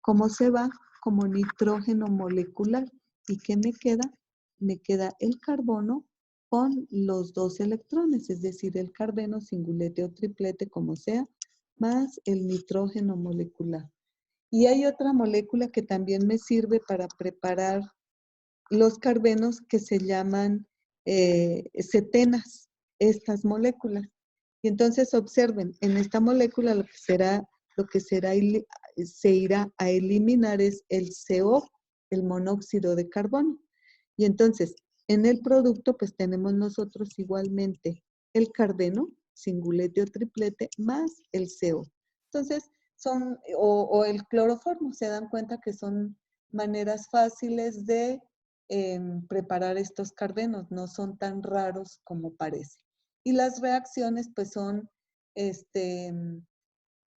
Speaker 1: ¿Cómo se va? Como nitrógeno molecular. ¿Y qué me queda? Me queda el carbono con los 2 electrones, es decir, el carbeno singulete o triplete, como sea, más el nitrógeno molecular. Y hay otra molécula que también me sirve para preparar los carbenos que se llaman cetenas, estas moléculas. Y entonces observen, en esta molécula lo que se irá a eliminar es el CO, el monóxido de carbono. Y entonces, en el producto, pues tenemos nosotros igualmente el carbeno, singulete o triplete, más el CO. Entonces, o el cloroformo, se dan cuenta que son maneras fáciles de preparar estos carbenos, no son tan raros como parece. Y las reacciones, pues son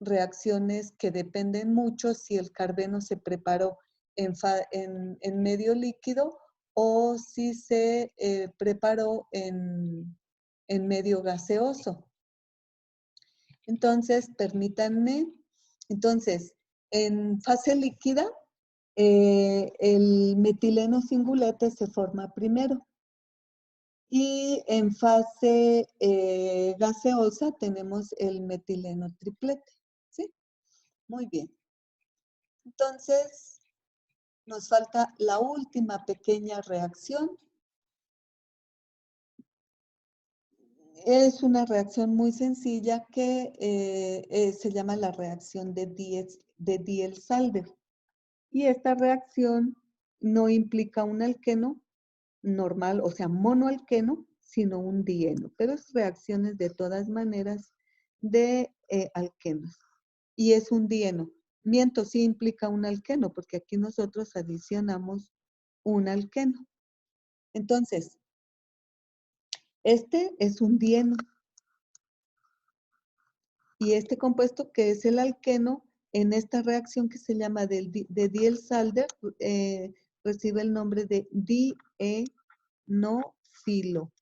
Speaker 1: reacciones que dependen mucho si el carbeno se preparó en medio líquido o si se preparó en medio gaseoso. Entonces, permítanme, entonces, en fase líquida, el metileno singulete se forma primero. Y en fase gaseosa tenemos el metileno triplete. ¿Sí? Muy bien. Entonces, nos falta la última pequeña reacción. Es una reacción muy sencilla que se llama la reacción de Diels-Alder. Y esta reacción no implica un alqueno normal, o sea, monoalqueno, sino un dieno. Pero es reacciones de todas maneras de alquenos. Y es un dieno. Miento, sí implica un alqueno, porque aquí nosotros adicionamos un alqueno. Entonces, Este es un dieno. Y este compuesto que es el alqueno, en esta reacción que se llama de Diels-Alder, recibe el nombre de dienófilo.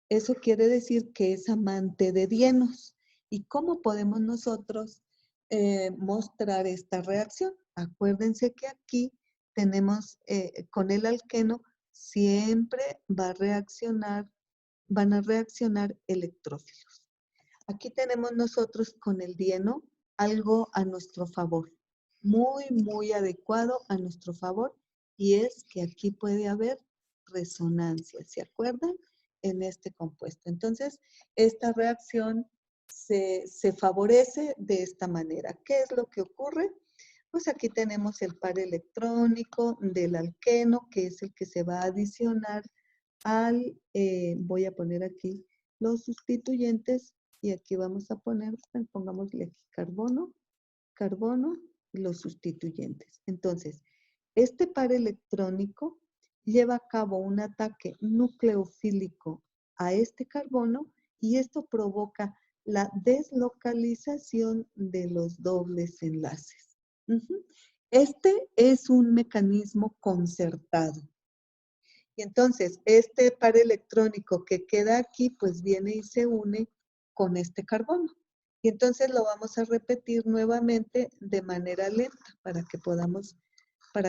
Speaker 1: Eso quiere decir que es amante de dienos. ¿Y cómo podemos nosotros mostrar esta reacción? Acuérdense que aquí tenemos, con el alqueno, siempre van a reaccionar electrófilos. Aquí tenemos nosotros con el dieno algo a nuestro favor, muy adecuado a nuestro favor, y es que aquí puede haber resonancia, ¿se acuerdan? En este compuesto. Entonces, esta reacción se favorece de esta manera. ¿Qué es lo que ocurre? Pues aquí tenemos el par electrónico del alqueno, que es el que se va a adicionar al, voy a poner aquí los sustituyentes, y aquí vamos a poner, pongámosle aquí carbono, y los sustituyentes. Entonces, este par electrónico lleva a cabo un ataque nucleofílico a este carbono, y esto provoca la deslocalización de los dobles enlaces. Este es un mecanismo concertado. Y entonces, este par electrónico que queda aquí, pues viene y se une con este carbono. Y entonces lo vamos a repetir nuevamente de manera lenta para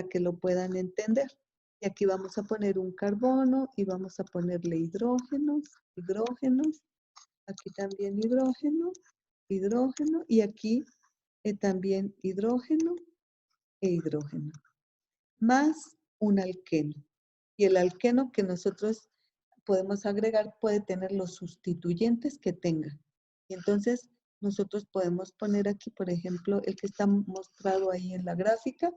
Speaker 1: que lo puedan entender. Y aquí vamos a poner un carbono y vamos a ponerle hidrógenos, aquí también hidrógeno, y aquí también hidrógeno e hidrógeno, más un alqueno. Y el alqueno que nosotros podemos agregar puede tener los sustituyentes que tenga. Y entonces nosotros podemos poner aquí, por ejemplo, el que está mostrado ahí en la gráfica,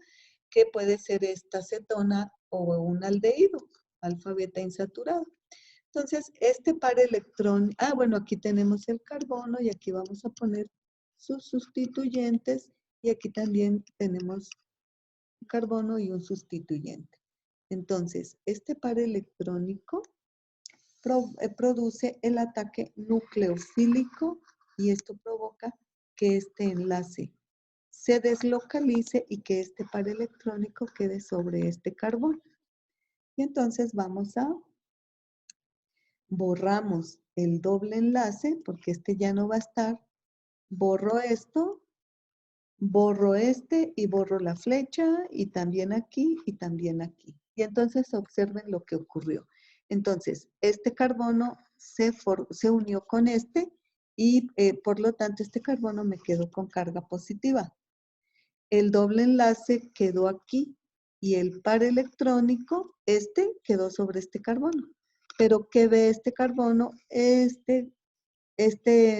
Speaker 1: que puede ser esta cetona o un aldehído, alfa beta insaturado. Entonces, este par electrón, bueno, aquí tenemos el carbono y aquí vamos a poner sus sustituyentes, y aquí también tenemos un carbono y un sustituyente. Entonces, este par electrónico produce el ataque nucleofílico, y esto provoca que este enlace se deslocalice y que este par electrónico quede sobre este carbono. Y entonces borramos el doble enlace, porque este ya no va a estar, borro esto, borro este y borro la flecha, y también aquí y también aquí. Y entonces observen lo que ocurrió. Entonces, este carbono se unió con este, y por lo tanto este carbono me quedó con carga positiva. El doble enlace quedó aquí, y el par electrónico, este, quedó sobre este carbono. Pero ¿qué ve este carbono? Este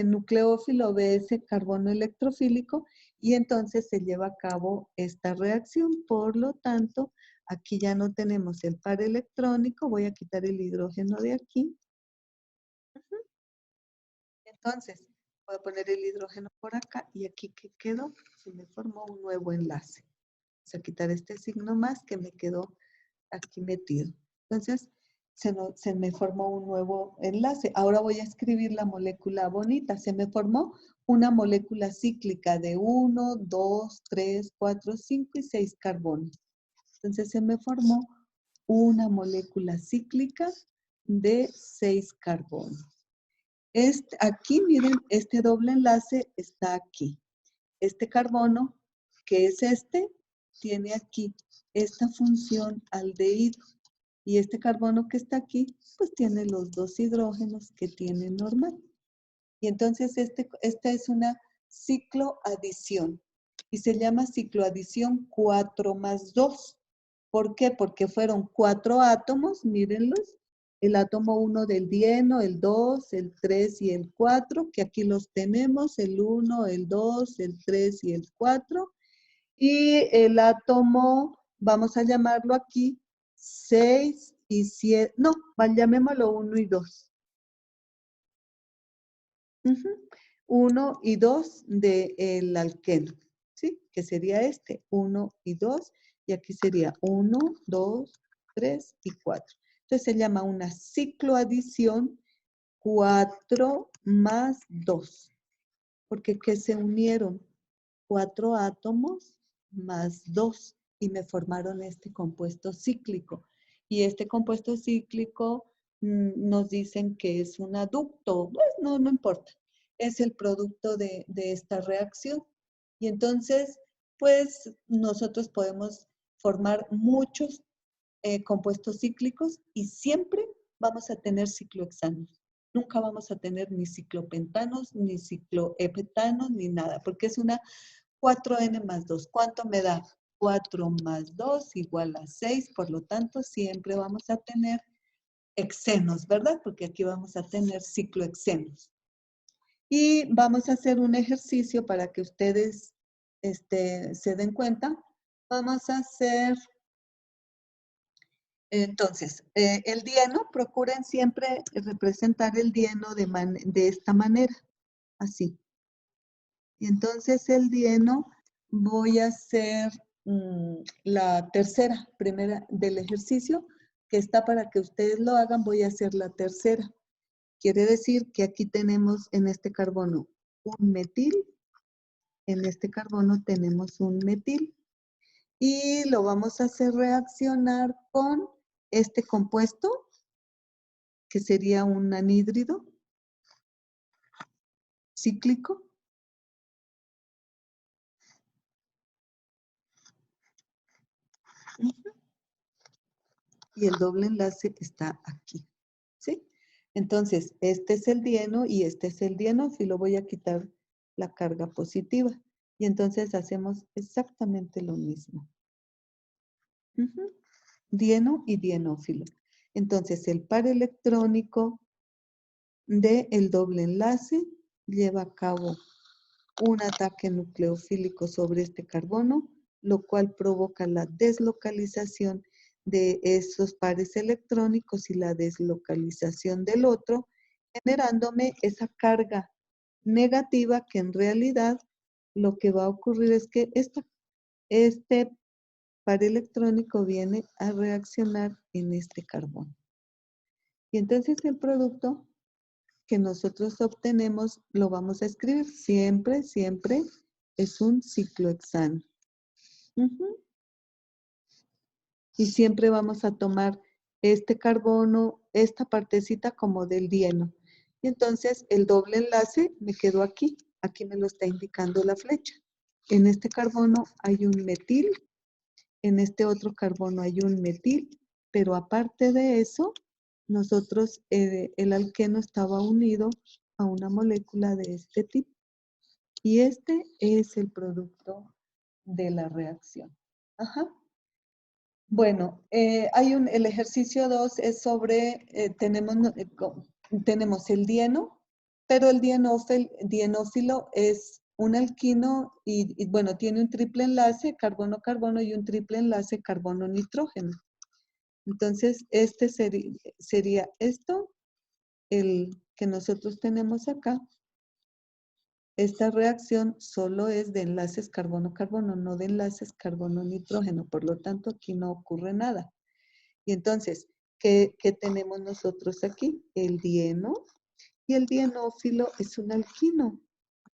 Speaker 1: nucleófilo ve ese carbono electrofílico, y entonces se lleva a cabo esta reacción. Por lo tanto, aquí ya no tenemos el par electrónico. Voy a quitar el hidrógeno de aquí. Entonces, voy a poner el hidrógeno por acá, y aquí que quedó, se me formó un nuevo enlace. Vamos a quitar este signo más que me quedó aquí metido. Entonces, se me formó un nuevo enlace. Ahora voy a escribir la molécula bonita. Se me formó una molécula cíclica de 1, 2, 3, 4, 5 y 6 carbonos. Entonces, se me formó una molécula cíclica de 6 carbonos. Aquí, miren, este doble enlace está aquí. Este carbono, que es tiene aquí esta función aldehído. Y este carbono que está aquí, pues tiene los dos hidrógenos que tiene normal. Y entonces esta es una cicloadición. Y se llama cicloadición 4 más 2. ¿Por qué? Porque fueron 4 átomos, mírenlos. El átomo 1 del dieno, el 2, el 3 y el 4, que aquí los tenemos, el 1, el 2, el 3 y el 4. Y el átomo, vamos a llamarlo aquí, 6 y 7, no, llamémoslo 1 y 2. 1 y 2 del alqueno, ¿sí? Que sería 1 y 2, y aquí sería 1, 2, 3 y 4. Entonces se llama una cicloadición 4 más 2. Porque ¿qué se unieron? 4 átomos más 2 y me formaron este compuesto cíclico. Y este compuesto cíclico nos dicen que es un aducto. Pues no importa. Es el producto de esta reacción. Y entonces, pues nosotros podemos formar muchos compuestos cíclicos y siempre vamos a tener ciclohexanos. Nunca vamos a tener ni ciclopentanos, ni cicloheptanos, ni nada, porque es una 4n más 2. ¿Cuánto me da? 4 más 2 igual a 6, por lo tanto siempre vamos a tener hexenos, ¿verdad? Porque aquí vamos a tener ciclohexenos. Y vamos a hacer un ejercicio para que ustedes se den cuenta. Vamos a hacer... Entonces, el dieno, procuren siempre representar el dieno de esta manera, así. Y entonces el dieno voy a hacer la primera del ejercicio, que está para que ustedes lo hagan, voy a hacer la tercera. Quiere decir que aquí tenemos en este carbono un metil, en este carbono tenemos un metil, y lo vamos a hacer reaccionar con este compuesto, que sería un anhídrido cíclico. Y el doble enlace está aquí, ¿sí? Entonces, este es el dieno y este es el dienófilo. Voy a quitar la carga positiva. Y entonces hacemos exactamente lo mismo. Dieno y dienófilo. Entonces, el par electrónico del doble enlace lleva a cabo un ataque nucleofílico sobre este carbono, lo cual provoca la deslocalización de esos pares electrónicos y la deslocalización del otro, generándome esa carga negativa que en realidad lo que va a ocurrir es que este par electrónico viene a reaccionar en este carbono. Y entonces el producto que nosotros obtenemos lo vamos a escribir. Siempre es un ciclohexano. Y siempre vamos a tomar este carbono, esta partecita como del dieno. Y entonces el doble enlace me quedó aquí. Aquí me lo está indicando la flecha. En este carbono hay un metil, en este otro carbono hay un metil, pero aparte de eso, nosotros, el alqueno estaba unido a una molécula de este tipo. Y este es el producto de la reacción. Ajá. Bueno, el ejercicio 2 es sobre, tenemos el dieno, pero el dienófilo es un alquino y, bueno, tiene un triple enlace, carbono-carbono y un triple enlace, carbono-nitrógeno. Entonces, este sería esto, el que nosotros tenemos acá. Esta reacción solo es de enlaces carbono-carbono, no de enlaces carbono-nitrógeno. Por lo tanto, aquí no ocurre nada. Y entonces, ¿qué tenemos nosotros aquí? El dieno. Y el dienófilo es un alquino.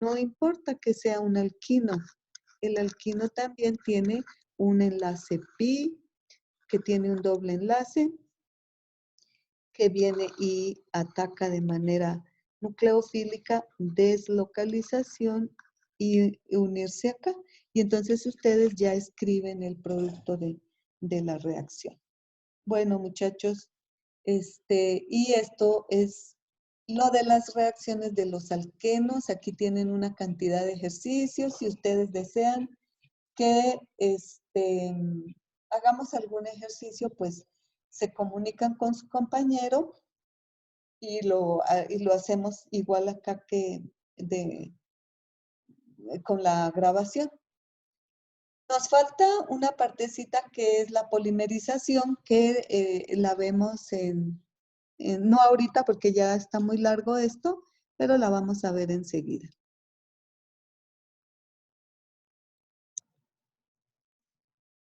Speaker 1: No importa que sea un alquino. El alquino también tiene un enlace pi, que tiene un doble enlace, que viene y ataca de manera nucleofílica, deslocalización y unirse acá. Y entonces ustedes ya escriben el producto de la reacción. Bueno, muchachos, y esto es lo de las reacciones de los alquenos. Aquí tienen una cantidad de ejercicios. Si ustedes desean que hagamos algún ejercicio, pues se comunican con su compañero y lo hacemos igual acá que con la grabación. Nos falta una partecita que es la polimerización, que la vemos no ahorita porque ya está muy largo esto, pero la vamos a ver enseguida.